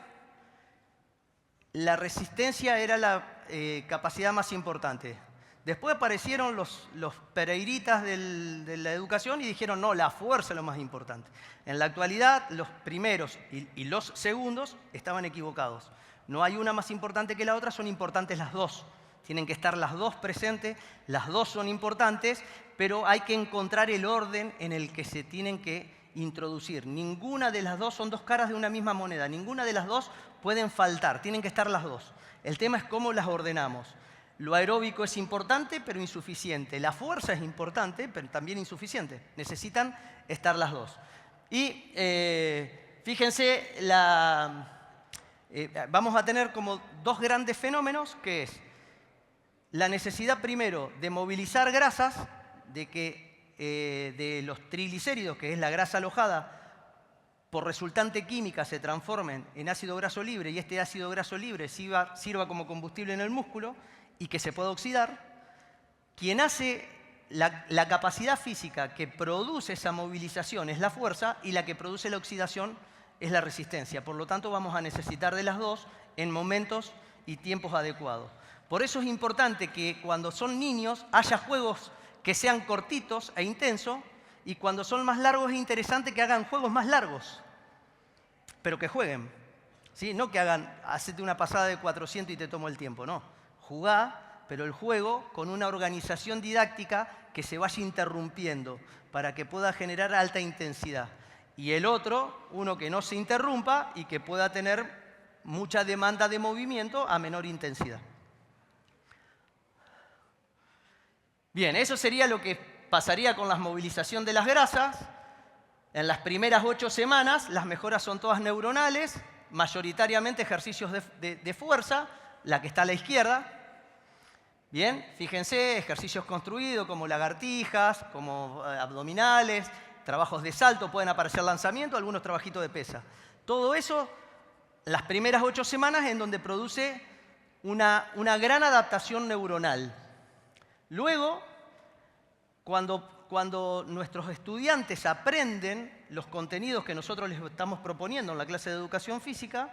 la resistencia era la capacidad más importante. Después aparecieron los pereiritas de la educación y dijeron, no, la fuerza es lo más importante. En la actualidad, los primeros y los segundos estaban equivocados. No hay una más importante que la otra, son importantes las dos. Tienen que estar las dos presentes, las dos son importantes, pero hay que encontrar el orden en el que se tienen que introducir. Ninguna de las dos son dos caras de una misma moneda. Ninguna de las dos pueden faltar, tienen que estar las dos. El tema es cómo las ordenamos. Lo aeróbico es importante, pero insuficiente. La fuerza es importante, pero también insuficiente. Necesitan estar las dos. Y fíjense, vamos a tener como dos grandes fenómenos, que es la necesidad primero de movilizar grasas, de los triglicéridos, que es la grasa alojada, por resultante química se transformen en ácido graso libre y este ácido graso libre sirva como combustible en el músculo y que se pueda oxidar. Quien hace la capacidad física que produce esa movilización es la fuerza y la que produce la oxidación es la resistencia. Por lo tanto, vamos a necesitar de las dos en momentos y tiempos adecuados. Por eso es importante que cuando son niños haya juegos que sean cortitos e intensos, y cuando son más largos es interesante que hagan juegos más largos, pero que jueguen. ¿Sí? No que hagan, hacete una pasada de 400 y te tomo el tiempo, no. Jugá, pero el juego con una organización didáctica que se vaya interrumpiendo para que pueda generar alta intensidad. Y el otro, uno que no se interrumpa y que pueda tener mucha demanda de movimiento a menor intensidad. Bien, eso sería lo que pasaría con la movilización de las grasas. En las primeras 8 semanas las mejoras son todas neuronales, mayoritariamente ejercicios de fuerza, la que está a la izquierda. Bien, fíjense, ejercicios construidos como lagartijas, como abdominales, trabajos de salto, pueden aparecer lanzamientos, algunos trabajitos de pesa. Todo eso, las primeras 8 semanas en donde produce una gran adaptación neuronal. Luego, cuando nuestros estudiantes aprenden los contenidos que nosotros les estamos proponiendo en la clase de educación física,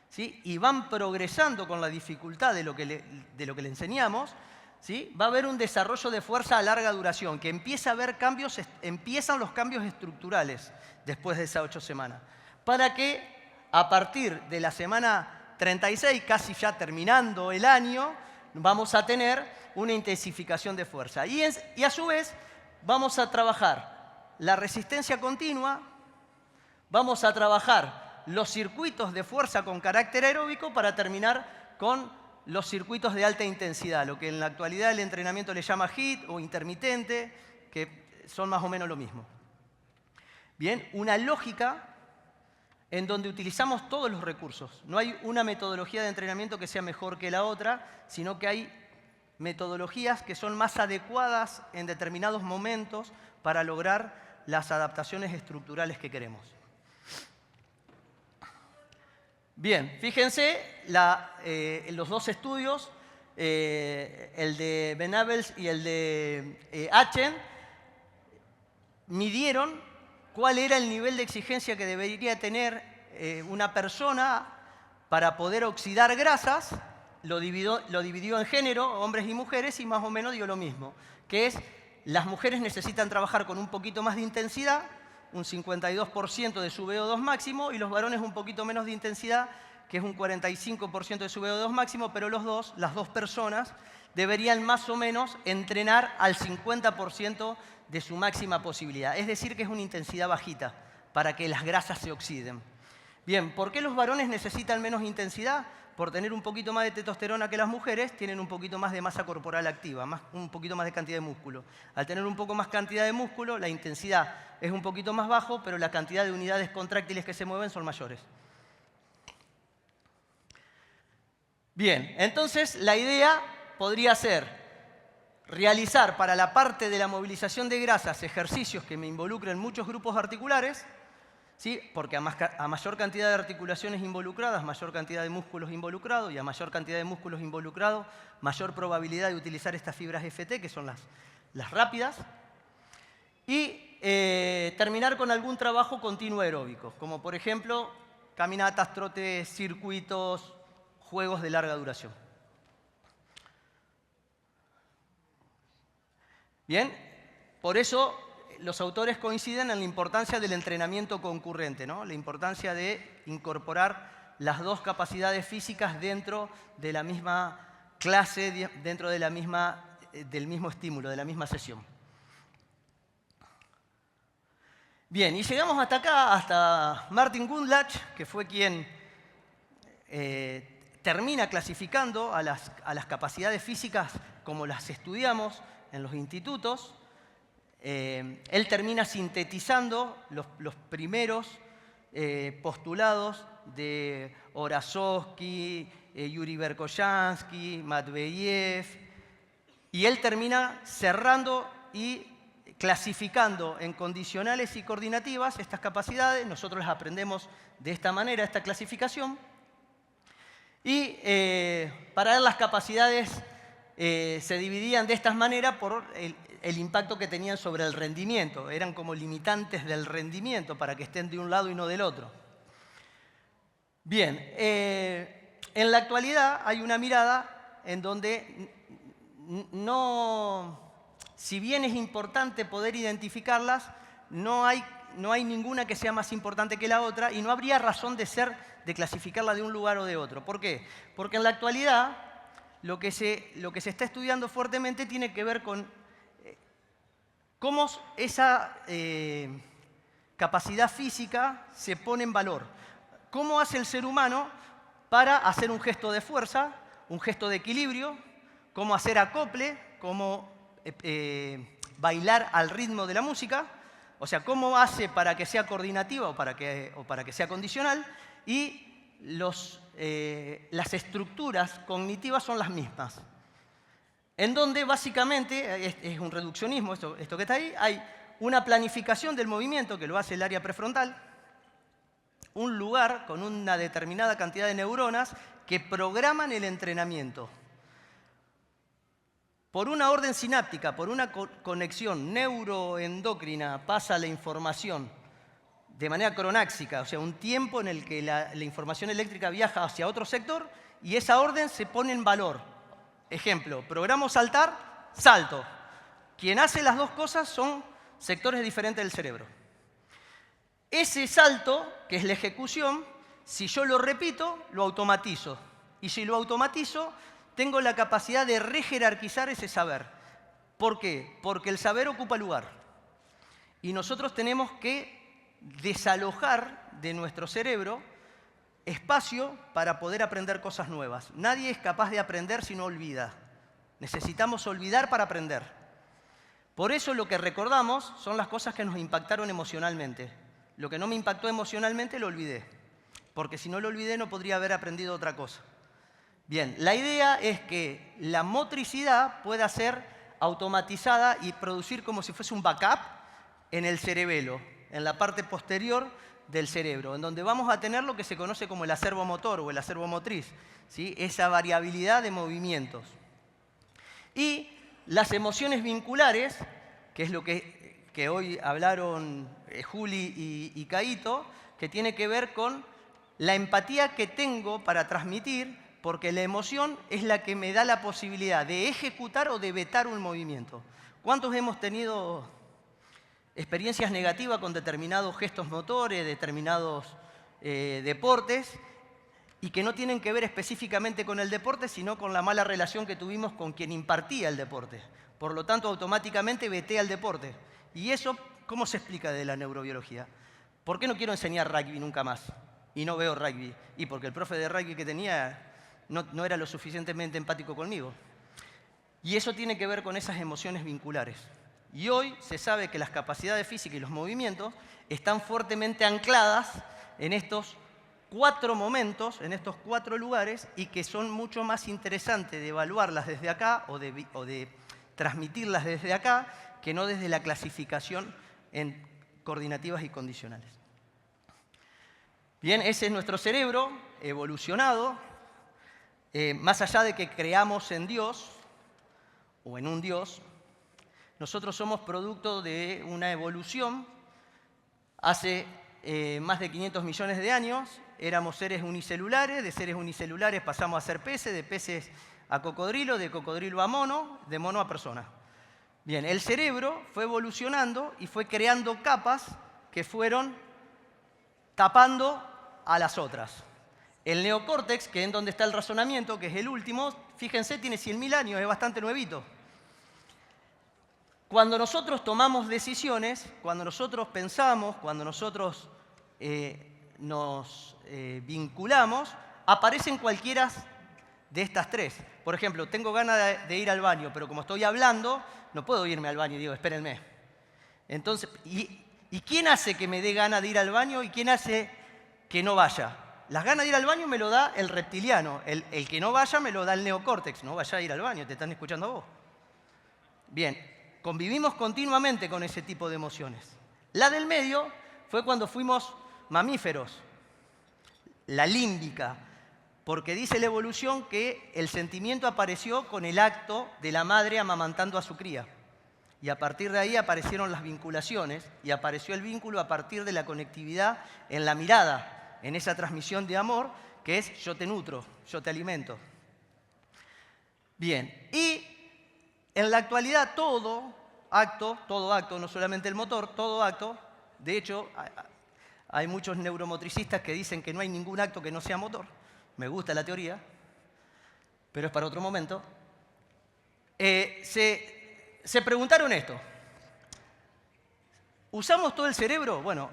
¿sí? Y van progresando con la dificultad de lo que le enseñamos, ¿sí? Va a haber un desarrollo de fuerza a larga duración, que empiezan los cambios estructurales después de esas 8 semanas, para que a partir de la semana 36, casi ya terminando el año, vamos a tener una intensificación de fuerza. Y a su vez vamos a trabajar la resistencia continua, vamos a trabajar los circuitos de fuerza con carácter aeróbico para terminar con los circuitos de alta intensidad, lo que en la actualidad el entrenamiento le llama HIIT o intermitente, que son más o menos lo mismo. Bien, una lógica en donde utilizamos todos los recursos. No hay una metodología de entrenamiento que sea mejor que la otra, sino que hay metodologías que son más adecuadas en determinados momentos para lograr las adaptaciones estructurales que queremos. Bien, fíjense los dos estudios, el de Benabels y el de Achen, midieron cuál era el nivel de exigencia que debería tener una persona para poder oxidar grasas. Lo dividió en género, hombres y mujeres, y más o menos dio lo mismo, que es las mujeres necesitan trabajar con un poquito más de intensidad, un 52% de su VO2 máximo, y los varones un poquito menos de intensidad, que es un 45% de su VO2 máximo, pero las dos personas deberían más o menos entrenar al 50% de su máxima posibilidad. Es decir, que es una intensidad bajita para que las grasas se oxiden. Bien, ¿por qué los varones necesitan menos intensidad? Por tener un poquito más de testosterona que las mujeres, tienen un poquito más de masa corporal activa, un poquito más de cantidad de músculo. Al tener un poco más cantidad de músculo, la intensidad es un poquito más bajo, pero la cantidad de unidades contráctiles que se mueven son mayores. Bien, entonces la idea podría ser realizar para la parte de la movilización de grasas ejercicios que me involucren muchos grupos articulares, ¿sí? Porque a mayor cantidad de articulaciones involucradas, mayor cantidad de músculos involucrados, y a mayor cantidad de músculos involucrados, mayor probabilidad de utilizar estas fibras FT, que son las rápidas, y terminar con algún trabajo continuo aeróbico, como por ejemplo caminatas, trotes, circuitos, juegos de larga duración. Bien, por eso los autores coinciden en la importancia del entrenamiento concurrente, ¿no? La importancia de incorporar las dos capacidades físicas dentro de la misma clase, dentro de del mismo estímulo, de la misma sesión. Bien, y llegamos hasta acá, hasta Martin Gundlach, que fue quien termina clasificando a las capacidades físicas como las estudiamos en los institutos. Él termina sintetizando los primeros postulados de Horasovsky, Yuri Verkhoyansky, Matveyev, y él termina cerrando y clasificando en condicionales y coordinativas estas capacidades. Nosotros las aprendemos de esta manera, esta clasificación. Y para él las capacidades se dividían de esta manera por el impacto que tenían sobre el rendimiento. Eran como limitantes del rendimiento para que estén de un lado y no del otro. Bien, en la actualidad hay una mirada en donde si bien es importante poder identificarlas, no hay ninguna que sea más importante que la otra y no habría razón de clasificarla de un lugar o de otro. ¿Por qué? Porque en la actualidad lo que se está estudiando fuertemente tiene que ver con cómo esa capacidad física se pone en valor. ¿Cómo hace el ser humano para hacer un gesto de fuerza, un gesto de equilibrio? ¿Cómo hacer acople? ¿Cómo bailar al ritmo de la música? O sea, ¿cómo hace para que sea coordinativa o para que sea condicional? Y las estructuras cognitivas son las mismas. En donde básicamente, es un reduccionismo, esto que está ahí, hay una planificación del movimiento que lo hace el área prefrontal, un lugar con una determinada cantidad de neuronas que programan el entrenamiento. Por una orden sináptica, por una conexión neuroendocrina pasa la información de manera cronáxica, o sea, un tiempo en el que la información eléctrica viaja hacia otro sector y esa orden se pone en valor. Ejemplo, programo saltar, salto. Quien hace las dos cosas son sectores diferentes del cerebro. Ese salto, que es la ejecución, si yo lo repito, lo automatizo. Y si lo automatizo, tengo la capacidad de rejerarquizar ese saber. ¿Por qué? Porque el saber ocupa lugar. Y nosotros tenemos que desalojar de nuestro cerebro espacio para poder aprender cosas nuevas. Nadie es capaz de aprender si no olvida. Necesitamos olvidar para aprender. Por eso lo que recordamos son las cosas que nos impactaron emocionalmente. Lo que no me impactó emocionalmente lo olvidé. Porque si no lo olvidé no podría haber aprendido otra cosa. Bien, la idea es que la motricidad pueda ser automatizada y producir como si fuese un backup en el cerebelo, en la parte posterior del cerebro, en donde vamos a tener lo que se conoce como el acervo motor o el acervo motriz, ¿sí? Esa variabilidad de movimientos. Y las emociones vinculares, que es lo que hoy hablaron Juli y Caíto, que tiene que ver con la empatía que tengo para transmitir, porque la emoción es la que me da la posibilidad de ejecutar o de vetar un movimiento. ¿Cuántos hemos tenido experiencias negativas con determinados gestos motores, determinados deportes, y que no tienen que ver específicamente con el deporte, sino con la mala relación que tuvimos con quien impartía el deporte? Por lo tanto, automáticamente veté al deporte. ¿Y eso cómo se explica de la neurobiología? ¿Por qué no quiero enseñar rugby nunca más? Y no veo rugby. Y porque el profe de rugby que tenía no era lo suficientemente empático conmigo. Y eso tiene que ver con esas emociones vinculares. Y hoy se sabe que las capacidades físicas y los movimientos están fuertemente ancladas en estos 4 momentos, en estos 4 lugares, y que son mucho más interesantes de evaluarlas desde acá o de transmitirlas desde acá, que no desde la clasificación en coordinativas y condicionales. Bien, ese es nuestro cerebro evolucionado. Más allá de que creamos en Dios o en un Dios, nosotros somos producto de una evolución. Hace más de 500 millones de años éramos seres unicelulares, de seres unicelulares pasamos a ser peces, de peces a cocodrilo, de cocodrilo a mono, de mono a persona. Bien, el cerebro fue evolucionando y fue creando capas que fueron tapando a las otras. El neocórtex, que es donde está el razonamiento, que es el último, fíjense, tiene 100.000 años, es bastante nuevito. Cuando nosotros tomamos decisiones, cuando nosotros pensamos, cuando nosotros nos vinculamos, aparecen cualquiera de estas tres. Por ejemplo, tengo ganas de ir al baño, pero como estoy hablando, no puedo irme al baño y digo, espérenme. Entonces, ¿y quién hace que me dé ganas de ir al baño y quién hace que no vaya? Las ganas de ir al baño me lo da el reptiliano. El que no vaya me lo da el neocórtex. No vaya a ir al baño, te están escuchando a vos. Bien, convivimos continuamente con ese tipo de emociones. La del medio fue cuando fuimos mamíferos. La límbica, porque dice la evolución que el sentimiento apareció con el acto de la madre amamantando a su cría. Y a partir de ahí aparecieron las vinculaciones y apareció el vínculo a partir de la conectividad en la mirada, en esa transmisión de amor que es yo te nutro, yo te alimento. Bien, y en la actualidad todo acto, no solamente el motor, todo acto, de hecho hay muchos neuromotricistas que dicen que no hay ningún acto que no sea motor. Me gusta la teoría, pero es para otro momento. Se preguntaron esto. ¿Usamos todo el cerebro? Bueno,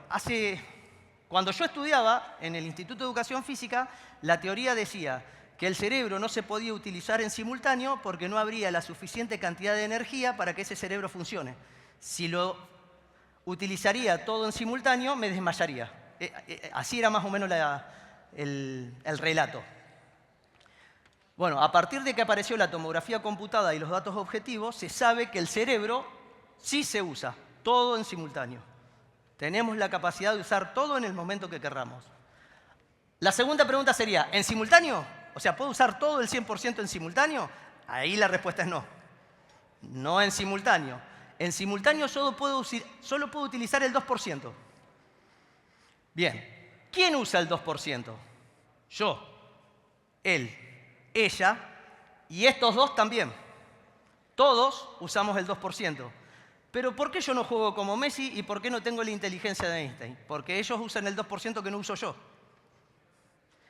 cuando yo estudiaba en el Instituto de Educación Física, la teoría decía que el cerebro no se podía utilizar en simultáneo porque no habría la suficiente cantidad de energía para que ese cerebro funcione. Si lo utilizaría todo en simultáneo, me desmayaría. Así era más o menos el relato. Bueno, a partir de que apareció la tomografía computada y los datos objetivos, se sabe que el cerebro sí se usa, todo en simultáneo. Tenemos la capacidad de usar todo en el momento que querramos. La segunda pregunta sería, ¿en simultáneo? O sea, ¿puedo usar todo el 100% en simultáneo? Ahí la respuesta es no. No en simultáneo. En simultáneo solo puedo utilizar el 2%. Bien, ¿quién usa el 2%? Yo, él, ella y estos dos también. Todos usamos el 2%. Pero ¿por qué yo no juego como Messi y por qué no tengo la inteligencia de Einstein? Porque ellos usan el 2% que no uso yo.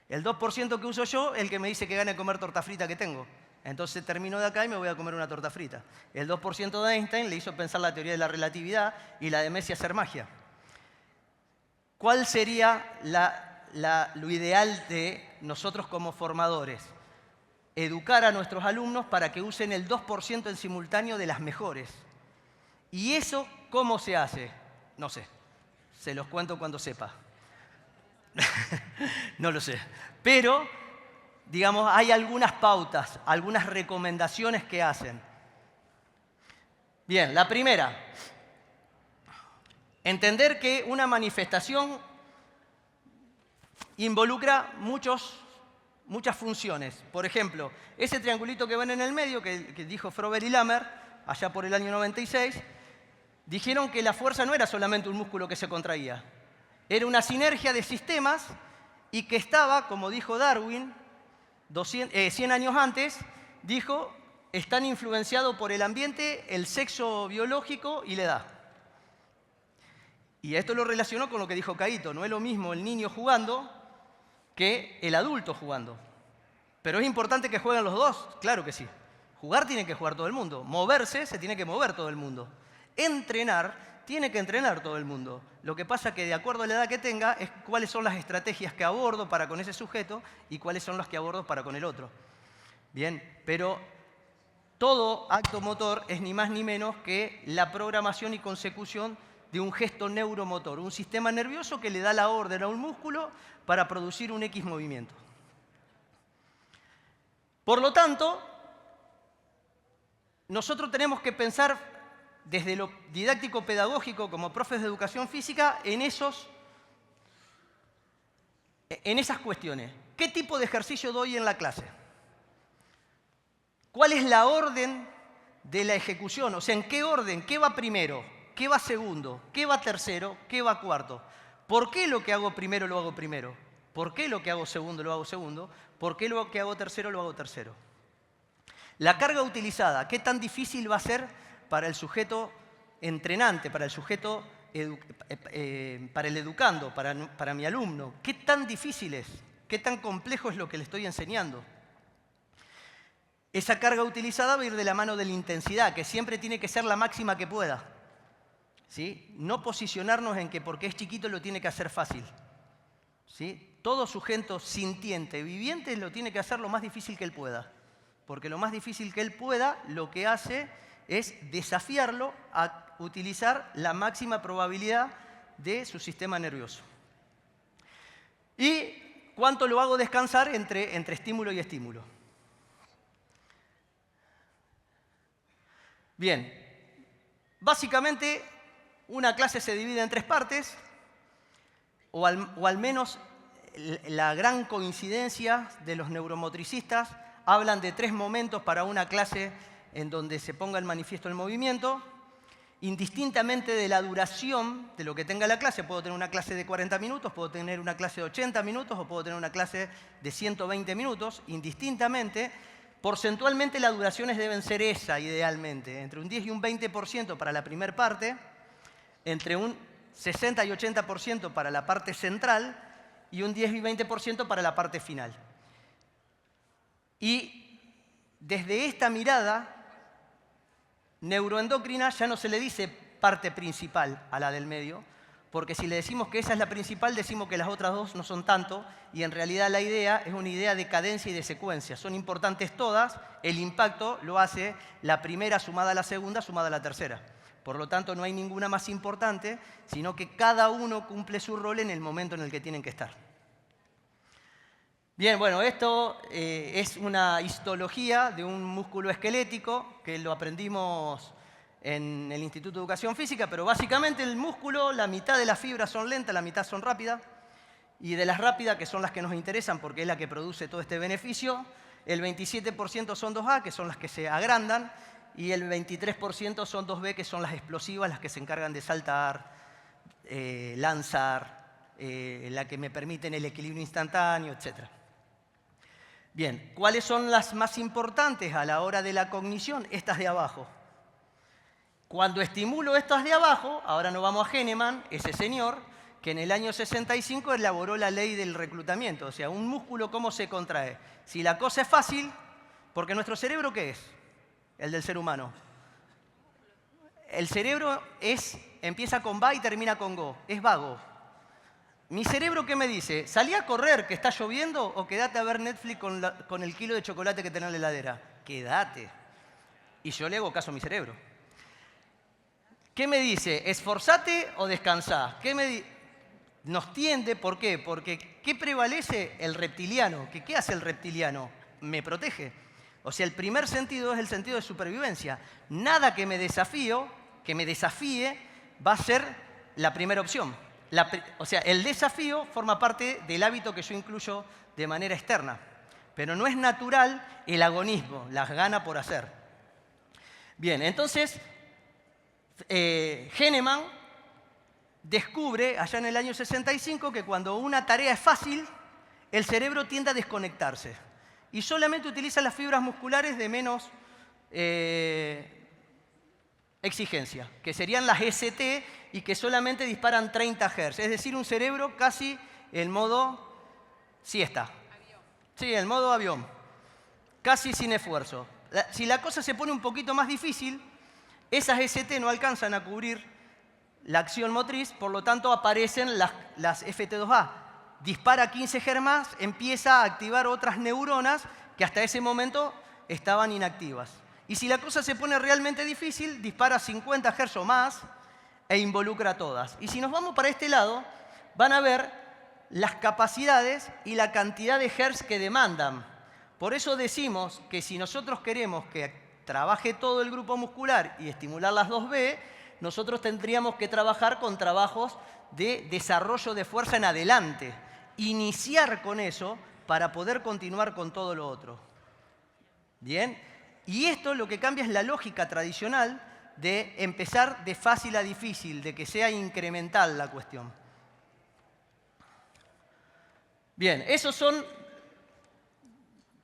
El 2% que uso yo es el que me dice que gane comer torta frita que tengo. Entonces termino de acá y me voy a comer una torta frita. El 2% de Einstein le hizo pensar la teoría de la relatividad y la de Messi hacer magia. ¿Cuál sería lo ideal de nosotros como formadores? Educar a nuestros alumnos para que usen el 2% en simultáneo de las mejores. ¿Y eso cómo se hace? No sé. Se los cuento cuando sepa. No lo sé. Pero, digamos, hay algunas pautas, algunas recomendaciones que hacen. Bien, la primera. Entender que una manifestación involucra muchas funciones. Por ejemplo, ese triangulito que ven en el medio, que dijo Frober y Lamer, allá por el año 96, dijeron que la fuerza no era solamente un músculo que se contraía. Era una sinergia de sistemas y que estaba, como dijo Darwin, 100 años antes, dijo, están influenciados por el ambiente, el sexo biológico y la edad. Y esto lo relacionó con lo que dijo Caíto. No es lo mismo el niño jugando que el adulto jugando. Pero es importante que jueguen los dos, claro que sí. Jugar tiene que jugar todo el mundo. Moverse se tiene que mover todo el mundo. Entrenar tiene que entrenar todo el mundo. Lo que pasa es que de acuerdo a la edad que tenga, es cuáles son las estrategias que abordo para con ese sujeto y cuáles son las que abordo para con el otro. Bien, pero todo acto motor es ni más ni menos que la programación y consecución de un gesto neuromotor, un sistema nervioso que le da la orden a un músculo para producir un X movimiento. Por lo tanto, nosotros tenemos que pensar desde lo didáctico-pedagógico como profes de educación física en esas cuestiones. ¿Qué tipo de ejercicio doy en la clase? ¿Cuál es la orden de la ejecución? O sea, ¿en qué orden? ¿Qué va primero? ¿Qué va segundo? ¿Qué va tercero? ¿Qué va cuarto? ¿Por qué lo que hago primero lo hago primero? ¿Por qué lo que hago segundo lo hago segundo? ¿Por qué lo que hago tercero lo hago tercero? La carga utilizada, ¿qué tan difícil va a ser para el sujeto entrenante, para el sujeto, para el educando, para mi alumno? ¿Qué tan difícil es? ¿Qué tan complejo es lo que le estoy enseñando? Esa carga utilizada va a ir de la mano de la intensidad, que siempre tiene que ser la máxima que pueda. ¿Sí? No posicionarnos en que porque es chiquito lo tiene que hacer fácil. ¿Sí? Todo sujeto sintiente, viviente, lo tiene que hacer lo más difícil que él pueda. Porque lo más difícil que él pueda, lo que hace es desafiarlo a utilizar la máxima probabilidad de su sistema nervioso. ¿Y cuánto lo hago descansar entre estímulo y estímulo? Bien, básicamente una clase se divide en 3 partes, o al menos la gran coincidencia de los neuromotricistas hablan de 3 momentos para una clase en donde se ponga el manifiesto del movimiento, indistintamente de la duración de lo que tenga la clase. Puedo tener una clase de 40 minutos, puedo tener una clase de 80 minutos o puedo tener una clase de 120 minutos, indistintamente. Porcentualmente las duraciones deben ser esa, idealmente, entre un 10 y un 20% para la primera parte, entre un 60 y 80% para la parte central y un 10 y 20% para la parte final. Y desde esta mirada neuroendocrina ya no se le dice parte principal a la del medio, porque si le decimos que esa es la principal, decimos que las otras 2 no son tanto, y en realidad la idea es una idea de cadencia y de secuencia. Son importantes todas, el impacto lo hace la primera sumada a la segunda, sumada a la tercera. Por lo tanto, no hay ninguna más importante, sino que cada uno cumple su rol en el momento en el que tienen que estar. Bien, bueno, esto es una histología de un músculo esquelético que lo aprendimos en el Instituto de Educación Física, pero básicamente el músculo, la mitad de las fibras son lentas, la mitad son rápidas, y de las rápidas, que son las que nos interesan porque es la que produce todo este beneficio, el 27% son 2A, que son las que se agrandan, y el 23% son 2B, que son las explosivas, las que se encargan de saltar, lanzar, las que me permiten el equilibrio instantáneo, etc. Bien, ¿cuáles son las más importantes a la hora de la cognición? Estas de abajo. Cuando estimulo estas de abajo, ahora nos vamos a Hahnemann, ese señor, que en el año 65 elaboró la ley del reclutamiento. O sea, un músculo, ¿cómo se contrae? Si la cosa es fácil, porque nuestro cerebro, ¿qué es? El del ser humano. El cerebro empieza con va y termina con go. Es vago. Mi cerebro, ¿qué me dice? ¿Salí a correr que está lloviendo o quédate a ver Netflix con el kilo de chocolate que tenés en la heladera? Quédate. Y yo le hago caso a mi cerebro. ¿Qué me dice? ¿Esforzate o descansá? Nos tiende, ¿por qué? Porque ¿qué prevalece? El reptiliano. ¿Qué hace el reptiliano? Me protege. O sea, el primer sentido es el sentido de supervivencia. Nada que me desafíe, va a ser la primera opción. O sea, el desafío forma parte del hábito que yo incluyo de manera externa. Pero no es natural el agonismo, las ganas por hacer. Bien, entonces, Hahnemann descubre allá en el año 65 que cuando una tarea es fácil, el cerebro tiende a desconectarse y solamente utiliza las fibras musculares de menos exigencia, que serían las ST y que solamente disparan 30 Hz. Es decir, un cerebro casi en modo siesta. Avión. Sí, en modo avión. Casi sin esfuerzo. Si la cosa se pone un poquito más difícil, esas ST no alcanzan a cubrir la acción motriz, por lo tanto aparecen las FT2A. Dispara 15 Hz más, empieza a activar otras neuronas que hasta ese momento estaban inactivas. Y si la cosa se pone realmente difícil, dispara 50 Hz o más e involucra a todas. Y si nos vamos para este lado, van a ver las capacidades y la cantidad de Hz que demandan. Por eso decimos que si nosotros queremos que trabaje todo el grupo muscular y estimular las 2B, nosotros tendríamos que trabajar con trabajos de desarrollo de fuerza en adelante. Iniciar con eso para poder continuar con todo lo otro. ¿Bien? Y esto lo que cambia es la lógica tradicional de empezar de fácil a difícil, de que sea incremental la cuestión. Bien, esos son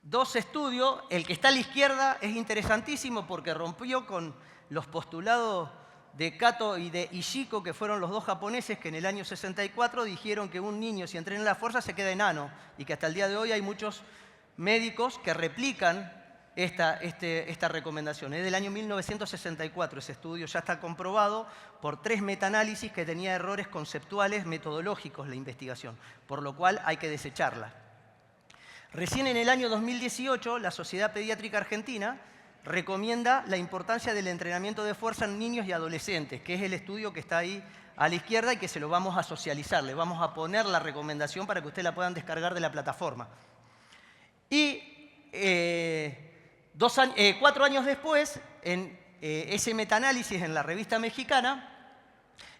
dos estudios. El que está a la izquierda es interesantísimo porque rompió con los postulados de Kato y de Ishiko, que fueron los dos japoneses que en el año 64 dijeron que un niño, si entrena la fuerza, se queda enano, y que hasta el día de hoy hay muchos médicos que replican esta recomendación. Es del año 1964 ese estudio, ya está comprobado por 3 metaanálisis que tenía errores conceptuales, metodológicos la investigación, por lo cual hay que desecharla. Recién en el año 2018, la Sociedad Pediátrica Argentina recomienda la importancia del entrenamiento de fuerza en niños y adolescentes, que es el estudio que está ahí a la izquierda y que se lo vamos a socializar. Le vamos a poner la recomendación para que ustedes la puedan descargar de la plataforma. Y 4 años después, en ese metaanálisis en la revista mexicana,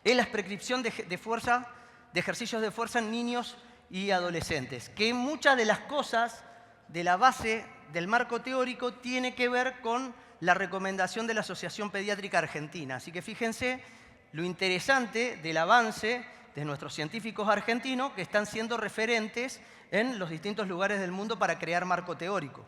es la prescripción de ejercicios de fuerza en niños y adolescentes, que muchas de las cosas de la base del marco teórico tiene que ver con la recomendación de la Asociación Pediátrica Argentina. Así que fíjense lo interesante del avance de nuestros científicos argentinos que están siendo referentes en los distintos lugares del mundo para crear marco teórico.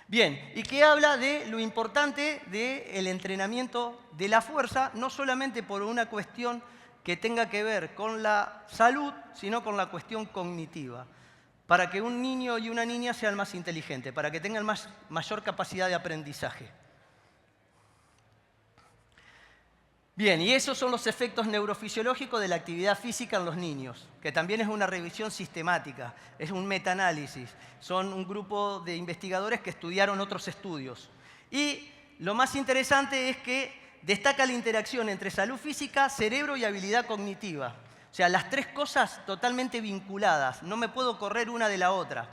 Bien, y que habla de lo importante del entrenamiento de la fuerza, no solamente por una cuestión que tenga que ver con la salud, sino con la cuestión cognitiva, para que un niño y una niña sean más inteligentes, para que tengan mayor capacidad de aprendizaje. Bien, y esos son los efectos neurofisiológicos de la actividad física en los niños, que también es una revisión sistemática, es un metaanálisis. Son un grupo de investigadores que estudiaron otros estudios. Y lo más interesante es que destaca la interacción entre salud física, cerebro y habilidad cognitiva. O sea, las 3 cosas totalmente vinculadas, no me puedo correr una de la otra.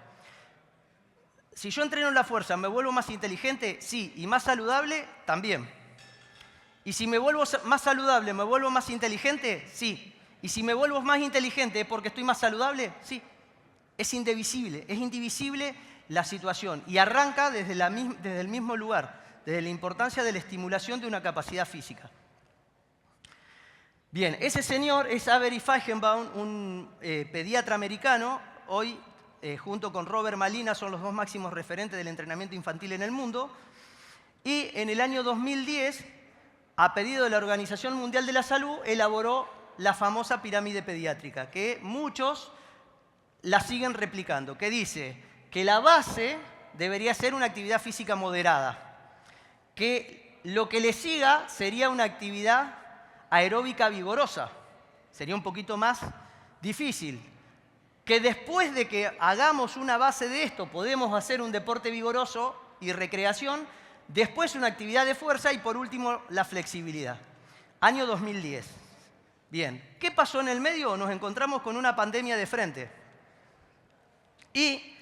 Si yo entreno la fuerza, ¿me vuelvo más inteligente? Sí, y más saludable, también. Y si me vuelvo más saludable, ¿me vuelvo más inteligente? Sí. Y si me vuelvo más inteligente, ¿es porque estoy más saludable? Sí. Es indivisible la situación. Y arranca desde el mismo lugar, desde la importancia de la estimulación de una capacidad física. Bien, ese señor es Avery Feigenbaum, un pediatra americano. Hoy, junto con Robert Malina, son los 2 máximos referentes del entrenamiento infantil en el mundo. Y en el año 2010, a pedido de la Organización Mundial de la Salud, elaboró la famosa pirámide pediátrica, que muchos la siguen replicando, que dice que la base debería ser una actividad física moderada, que lo que le siga sería una actividad aeróbica vigorosa, sería un poquito más difícil, que después de que hagamos una base de esto podemos hacer un deporte vigoroso y recreación, después una actividad de fuerza y por último la flexibilidad. Año 2010. Bien, ¿qué pasó en el medio? Nos encontramos con una pandemia de frente. Y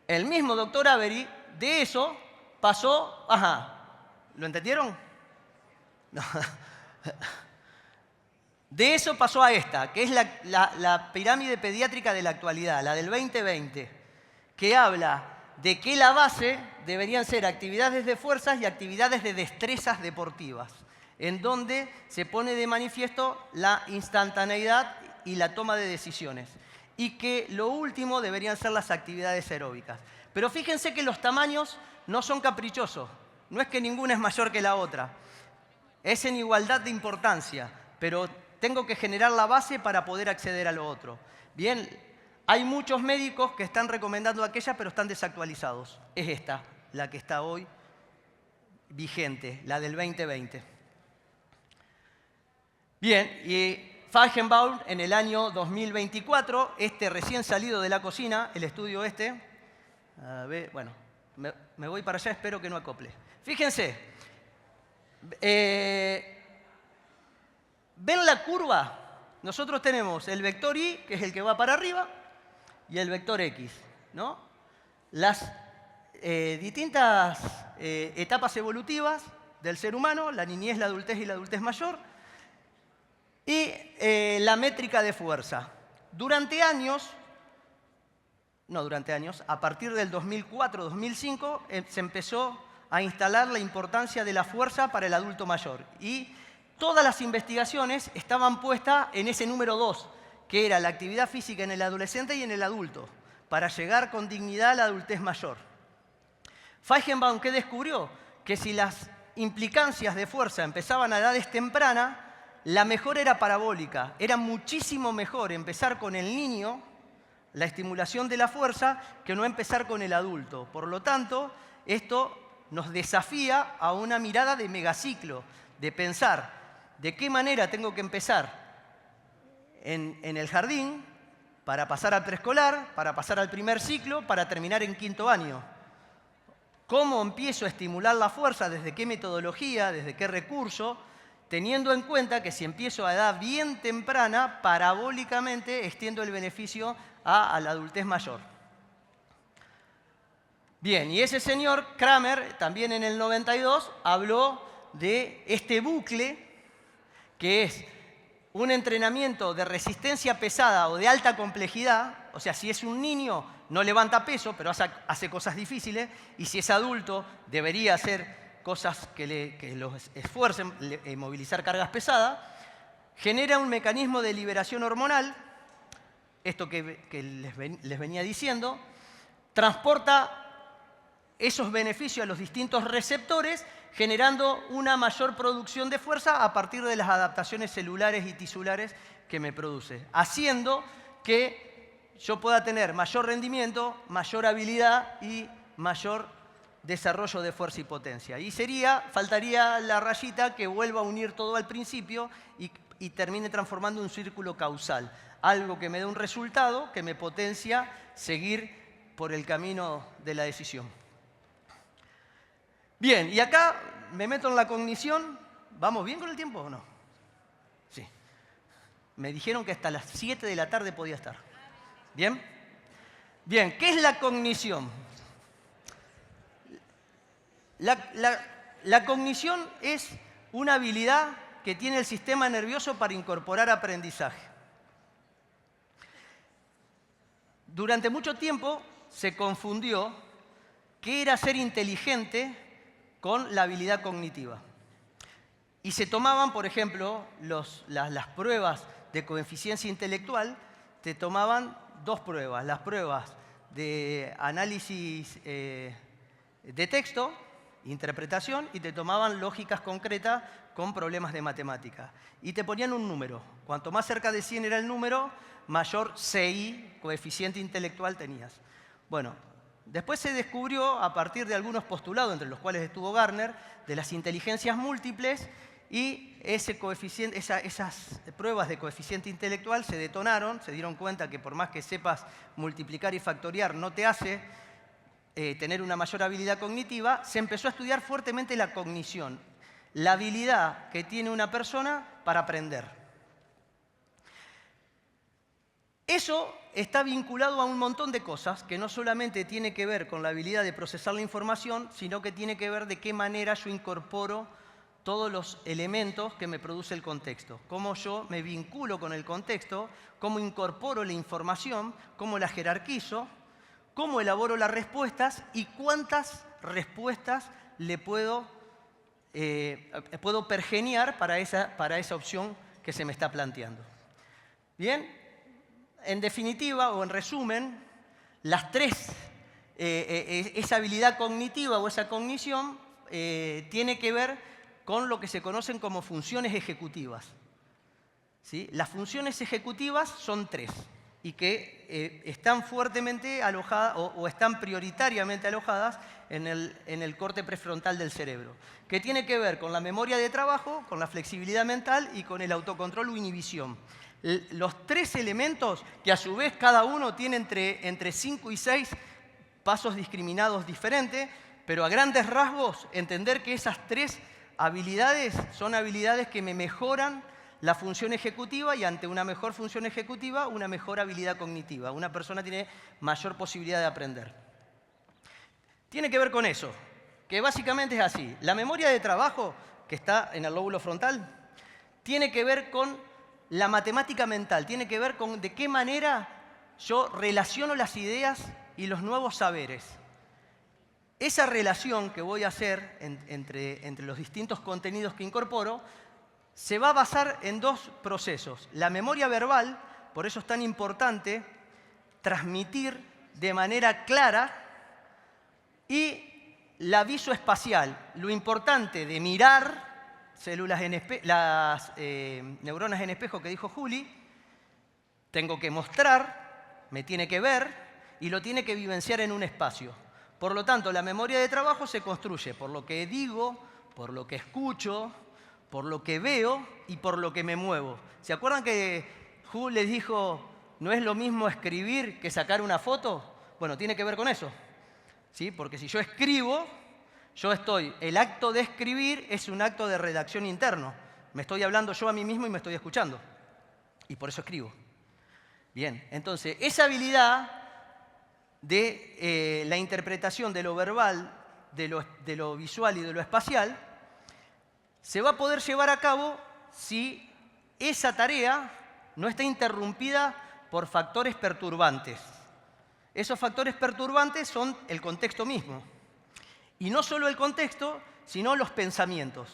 el mismo doctor Avery de eso pasó, ¿lo entendieron? No. De eso pasó a esta, que es la pirámide pediátrica de la actualidad, la del 2020, que habla de que la base deberían ser actividades de fuerzas y actividades de destrezas deportivas, en donde se pone de manifiesto la instantaneidad y la toma de decisiones, y que lo último deberían ser las actividades aeróbicas. Pero fíjense que los tamaños no son caprichosos, no es que ninguna es mayor que la otra, es en igualdad de importancia, pero tengo que generar la base para poder acceder a lo otro. Bien, hay muchos médicos que están recomendando aquella, pero están desactualizados. Es esta, la que está hoy vigente, la del 2020. Bien, y Feigenbaum en el año 2024, recién salido de la cocina, el estudio a ver, bueno, me voy para allá, espero que no acople. Fíjense, ¿ven la curva? Nosotros tenemos el vector Y, que es el que va para arriba, y el vector X, ¿no? Las distintas etapas evolutivas del ser humano, la niñez, la adultez y la adultez mayor, y la métrica de fuerza. A partir del 2004-2005 se empezó a instalar la importancia de la fuerza para el adulto mayor. Y todas las investigaciones estaban puestas en ese número 2, que era la actividad física en el adolescente y en el adulto, para llegar con dignidad a la adultez mayor. Feigenbaum, ¿qué descubrió? Que si las implicancias de fuerza empezaban a edades tempranas, la mejora era parabólica. Era muchísimo mejor empezar con el niño, la estimulación de la fuerza, que no empezar con el adulto. Por lo tanto, esto nos desafía a una mirada de megaciclo, de pensar de qué manera tengo que empezar en el jardín para pasar al preescolar, para pasar al primer ciclo, para terminar en quinto año. ¿Cómo empiezo a estimular la fuerza? ¿Desde qué metodología? ¿Desde qué recurso? Teniendo en cuenta que si empiezo a edad bien temprana, parabólicamente extiendo el beneficio a la adultez mayor. Bien, y ese señor Kramer, también en el 92, habló de este bucle, que es un entrenamiento de resistencia pesada o de alta complejidad. O sea, si es un niño, no levanta peso, pero hace cosas difíciles. Y si es adulto, debería hacer cosas que los esfuercen, movilizar cargas pesadas. Genera un mecanismo de liberación hormonal, esto que les venía diciendo. Transporta esos beneficios a los distintos receptores, generando una mayor producción de fuerza a partir de las adaptaciones celulares y tisulares que me produce, haciendo que yo pueda tener mayor rendimiento, mayor habilidad y mayor desarrollo de fuerza y potencia. Y faltaría la rayita que vuelva a unir todo al principio y termine transformando un círculo causal, algo que me dé un resultado que me potencia seguir por el camino de la decisión. Bien, y acá me meto en la cognición. ¿Vamos bien con el tiempo o no? Sí. Me dijeron que hasta las 7 de la tarde podía estar. ¿Bien? Bien, ¿qué es la cognición? La cognición es una habilidad que tiene el sistema nervioso para incorporar aprendizaje. Durante mucho tiempo se confundió qué era ser inteligente con la habilidad cognitiva. Y se tomaban, por ejemplo, las pruebas de coeficiencia intelectual, te tomaban dos pruebas. Las pruebas de análisis de texto, interpretación, y te tomaban lógicas concretas con problemas de matemática. Y te ponían un número. Cuanto más cerca de 100 era el número, mayor CI, coeficiente intelectual, tenías. Bueno, después se descubrió, a partir de algunos postulados, entre los cuales estuvo Gardner, de las inteligencias múltiples, y esas pruebas de coeficiente intelectual se detonaron, se dieron cuenta que por más que sepas multiplicar y factoriar no te hace tener una mayor habilidad cognitiva. Se empezó a estudiar fuertemente la cognición, la habilidad que tiene una persona para aprender. Eso está vinculado a un montón de cosas que no solamente tiene que ver con la habilidad de procesar la información, sino que tiene que ver de qué manera yo incorporo todos los elementos que me produce el contexto. Cómo yo me vinculo con el contexto, cómo incorporo la información, cómo la jerarquizo, cómo elaboro las respuestas y cuántas respuestas le puedo pergeniar para esa opción que se me está planteando. Bien. En definitiva, o en resumen, las tres, esa habilidad cognitiva o esa cognición tiene que ver con lo que se conocen como funciones ejecutivas. ¿Sí? Las funciones ejecutivas son tres y que están fuertemente alojadas o están prioritariamente alojadas en el corte prefrontal del cerebro, que tiene que ver con la memoria de trabajo, con la flexibilidad mental y con el autocontrol o inhibición. Los tres elementos, que a su vez cada uno tiene entre 5 y 6 pasos discriminados diferentes, pero a grandes rasgos entender que esas tres habilidades son habilidades que me mejoran la función ejecutiva, y ante una mejor función ejecutiva, una mejor habilidad cognitiva. Una persona tiene mayor posibilidad de aprender. Tiene que ver con eso, que básicamente es así. La memoria de trabajo, que está en el lóbulo frontal, tiene que ver con la matemática mental, tiene que ver con de qué manera yo relaciono las ideas y los nuevos saberes. Esa relación que voy a hacer entre los distintos contenidos que incorporo se va a basar en dos procesos. La memoria verbal, por eso es tan importante transmitir de manera clara y la visoespacial. Lo importante de mirar las neuronas en espejo que dijo Juli, tengo que mostrar, me tiene que ver y lo tiene que vivenciar en un espacio. Por lo tanto, la memoria de trabajo se construye por lo que digo, por lo que escucho, por lo que veo y por lo que me muevo. ¿Se acuerdan que Juli les dijo, no es lo mismo escribir que sacar una foto? Bueno, tiene que ver con eso, ¿sí? Porque si yo escribo, el acto de escribir es un acto de redacción interno. Me estoy hablando yo a mí mismo y me estoy escuchando. Y por eso escribo. Bien, entonces, esa habilidad de la interpretación de lo verbal, de lo visual y de lo espacial, se va a poder llevar a cabo si esa tarea no está interrumpida por factores perturbantes. Esos factores perturbantes son el contexto mismo. Y no solo el contexto, sino los pensamientos.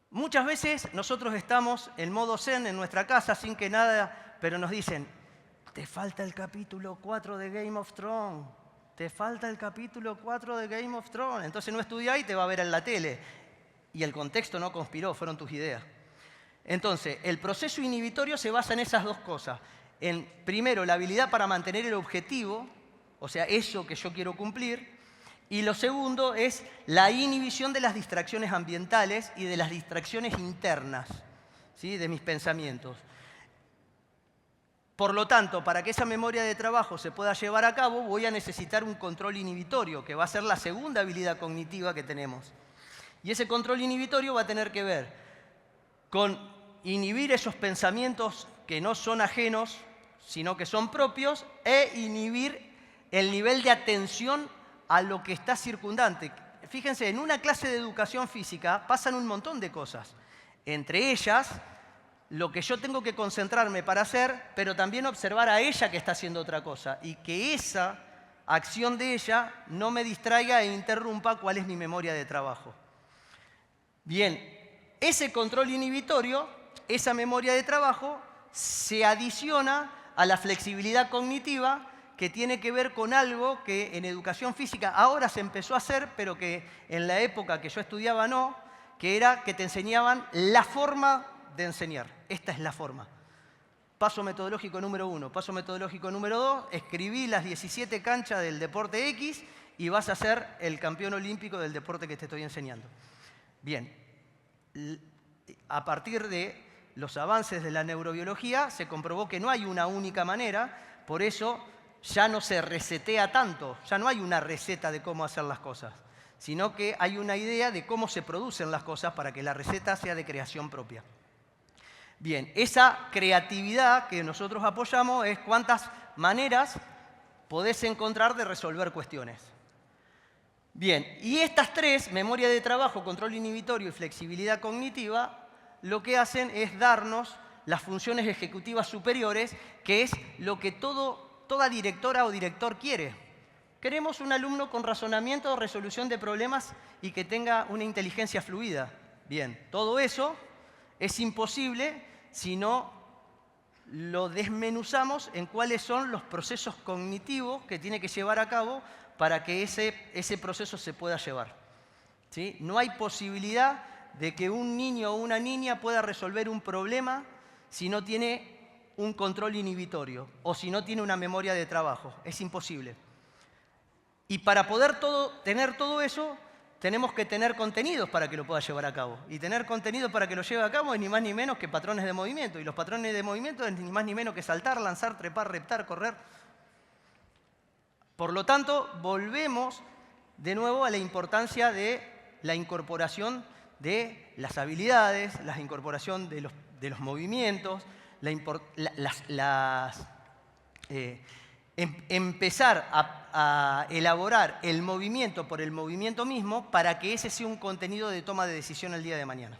Muchas veces nosotros estamos en modo zen en nuestra casa sin que nada, pero nos dicen, te falta el capítulo 4 de Game of Thrones, te falta el capítulo 4 de Game of Thrones. Entonces no estudia y te va a ver en la tele. Y el contexto no conspiró, fueron tus ideas. Entonces, el proceso inhibitorio se basa en esas dos cosas. En, primero, la habilidad para mantener el objetivo, o sea, eso que yo quiero cumplir. Y lo segundo es la inhibición de las distracciones ambientales y de las distracciones internas, ¿sí? De mis pensamientos. Por lo tanto, para que esa memoria de trabajo se pueda llevar a cabo, voy a necesitar un control inhibitorio, que va a ser la segunda habilidad cognitiva que tenemos. Y ese control inhibitorio va a tener que ver con inhibir esos pensamientos que no son ajenos, sino que son propios, e inhibir el nivel de atención a lo que está circundante. Fíjense, en una clase de educación física pasan un montón de cosas. Entre ellas, lo que yo tengo que concentrarme para hacer, pero también observar a ella que está haciendo otra cosa y que esa acción de ella no me distraiga e interrumpa cuál es mi memoria de trabajo. Bien, ese control inhibitorio, esa memoria de trabajo, se adiciona a la flexibilidad cognitiva que tiene que ver con algo que en educación física ahora se empezó a hacer, pero que en la época que yo estudiaba no, que era que te enseñaban la forma de enseñar. Esta es la forma. Paso metodológico número 1, paso metodológico número 2, escribí las 17 canchas del deporte X y vas a ser el campeón olímpico del deporte que te estoy enseñando. Bien, a partir de los avances de la neurobiología se comprobó que no hay una única manera, por eso ya no se resetea tanto, ya no hay una receta de cómo hacer las cosas, sino que hay una idea de cómo se producen las cosas para que la receta sea de creación propia. Bien, esa creatividad que nosotros apoyamos es cuántas maneras podés encontrar de resolver cuestiones. Bien, y estas tres, memoria de trabajo, control inhibitorio y flexibilidad cognitiva, lo que hacen es darnos las funciones ejecutivas superiores, que es lo que toda directora o director quiere. Queremos un alumno con razonamiento o resolución de problemas y que tenga una inteligencia fluida. Bien, todo eso es imposible si no lo desmenuzamos en cuáles son los procesos cognitivos que tiene que llevar a cabo para que ese proceso se pueda llevar. ¿Sí? No hay posibilidad de que un niño o una niña pueda resolver un problema si no tiene un control inhibitorio o si no tiene una memoria de trabajo. Es imposible. Y para poder tener todo eso, tenemos que tener contenidos para que lo pueda llevar a cabo. Y tener contenidos para que lo lleve a cabo es ni más ni menos que patrones de movimiento. Y los patrones de movimiento es ni más ni menos que saltar, lanzar, trepar, reptar, correr. Por lo tanto, volvemos de nuevo a la importancia de la incorporación de las habilidades, la incorporación de los movimientos, empezar a elaborar el movimiento por el movimiento mismo para que ese sea un contenido de toma de decisión el día de mañana.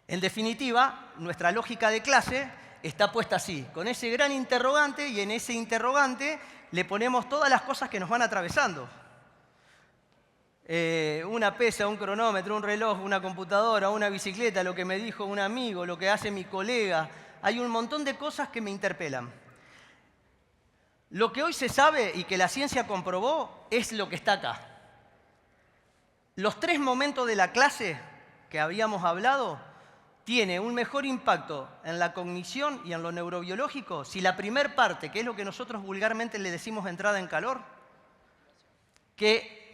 En definitiva, nuestra lógica de clase está puesta así, con ese gran interrogante, y en ese interrogante le ponemos todas las cosas que nos van atravesando. una pesa, un cronómetro, un reloj, una computadora, una bicicleta, lo que me dijo un amigo, lo que hace mi colega. Hay un montón de cosas que me interpelan. Lo que hoy se sabe y que la ciencia comprobó es lo que está acá. Los 3 momentos de la clase que habíamos hablado tiene un mejor impacto en la cognición y en lo neurobiológico si la primer parte, que es lo que nosotros vulgarmente le decimos entrada en calor, que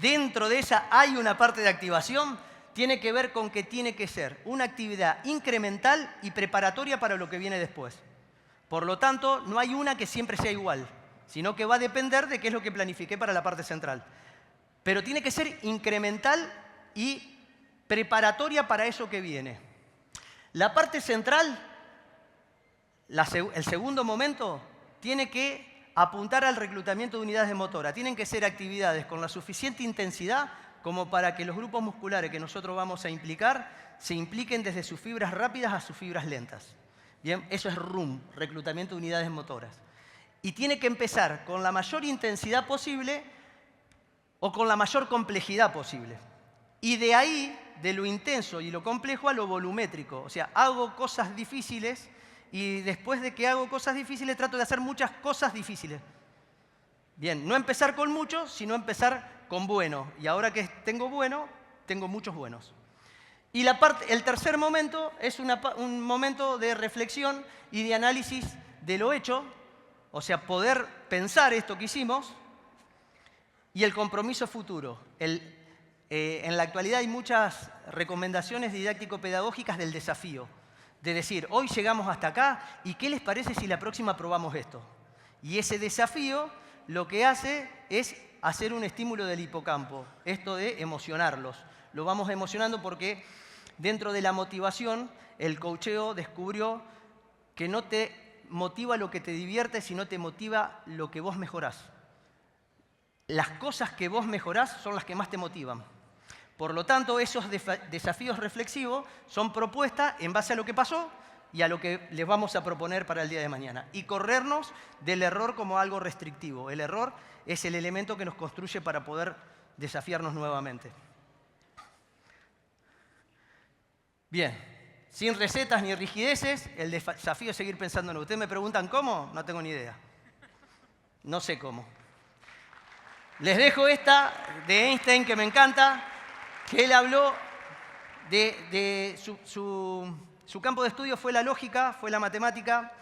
dentro de esa hay una parte de activación, tiene que ver con que tiene que ser una actividad incremental y preparatoria para lo que viene después. Por lo tanto, no hay una que siempre sea igual, sino que va a depender de qué es lo que planifiqué para la parte central. Pero tiene que ser incremental y preparatoria para eso que viene. La parte central, el segundo momento, tiene que apuntar al reclutamiento de unidades de motora. Tienen que ser actividades con la suficiente intensidad como para que los grupos musculares que nosotros vamos a implicar se impliquen desde sus fibras rápidas a sus fibras lentas. Bien, eso es RUM, reclutamiento de unidades motoras. Y tiene que empezar con la mayor intensidad posible o con la mayor complejidad posible. Y de ahí, de lo intenso y lo complejo a lo volumétrico. O sea, hago cosas difíciles y después de que hago cosas difíciles trato de hacer muchas cosas difíciles. Bien, no empezar con mucho, sino empezar con bueno. Y ahora que tengo bueno, tengo muchos buenos. Y el tercer momento es un momento de reflexión y de análisis de lo hecho, o sea, poder pensar esto que hicimos, y el compromiso futuro. En la actualidad hay muchas recomendaciones didáctico-pedagógicas del desafío, de decir, hoy llegamos hasta acá, ¿y qué les parece si la próxima probamos esto? Y ese desafío lo que hace es hacer un estímulo del hipocampo, esto de emocionarlos. Lo vamos emocionando porque dentro de la motivación, el coacheo descubrió que no te motiva lo que te divierte, sino te motiva lo que vos mejorás. Las cosas que vos mejorás son las que más te motivan. Por lo tanto, esos desafíos reflexivos son propuestas en base a lo que pasó y a lo que les vamos a proponer para el día de mañana. Y corrernos del error como algo restrictivo. El error es el elemento que nos construye para poder desafiarnos nuevamente. Bien, sin recetas ni rigideces, el desafío es seguir pensando en. Ustedes me preguntan cómo, no tengo ni idea. No sé cómo. Les dejo esta de Einstein que me encanta, que él habló de su campo de estudio fue la lógica, fue la matemática,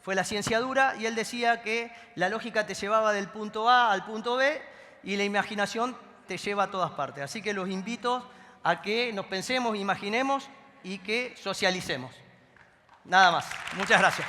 fue la ciencia dura, y él decía que la lógica te llevaba del punto A al punto B y la imaginación te lleva a todas partes. Así que los invito a que nos pensemos, imaginemos y que socialicemos. Nada más. Muchas gracias.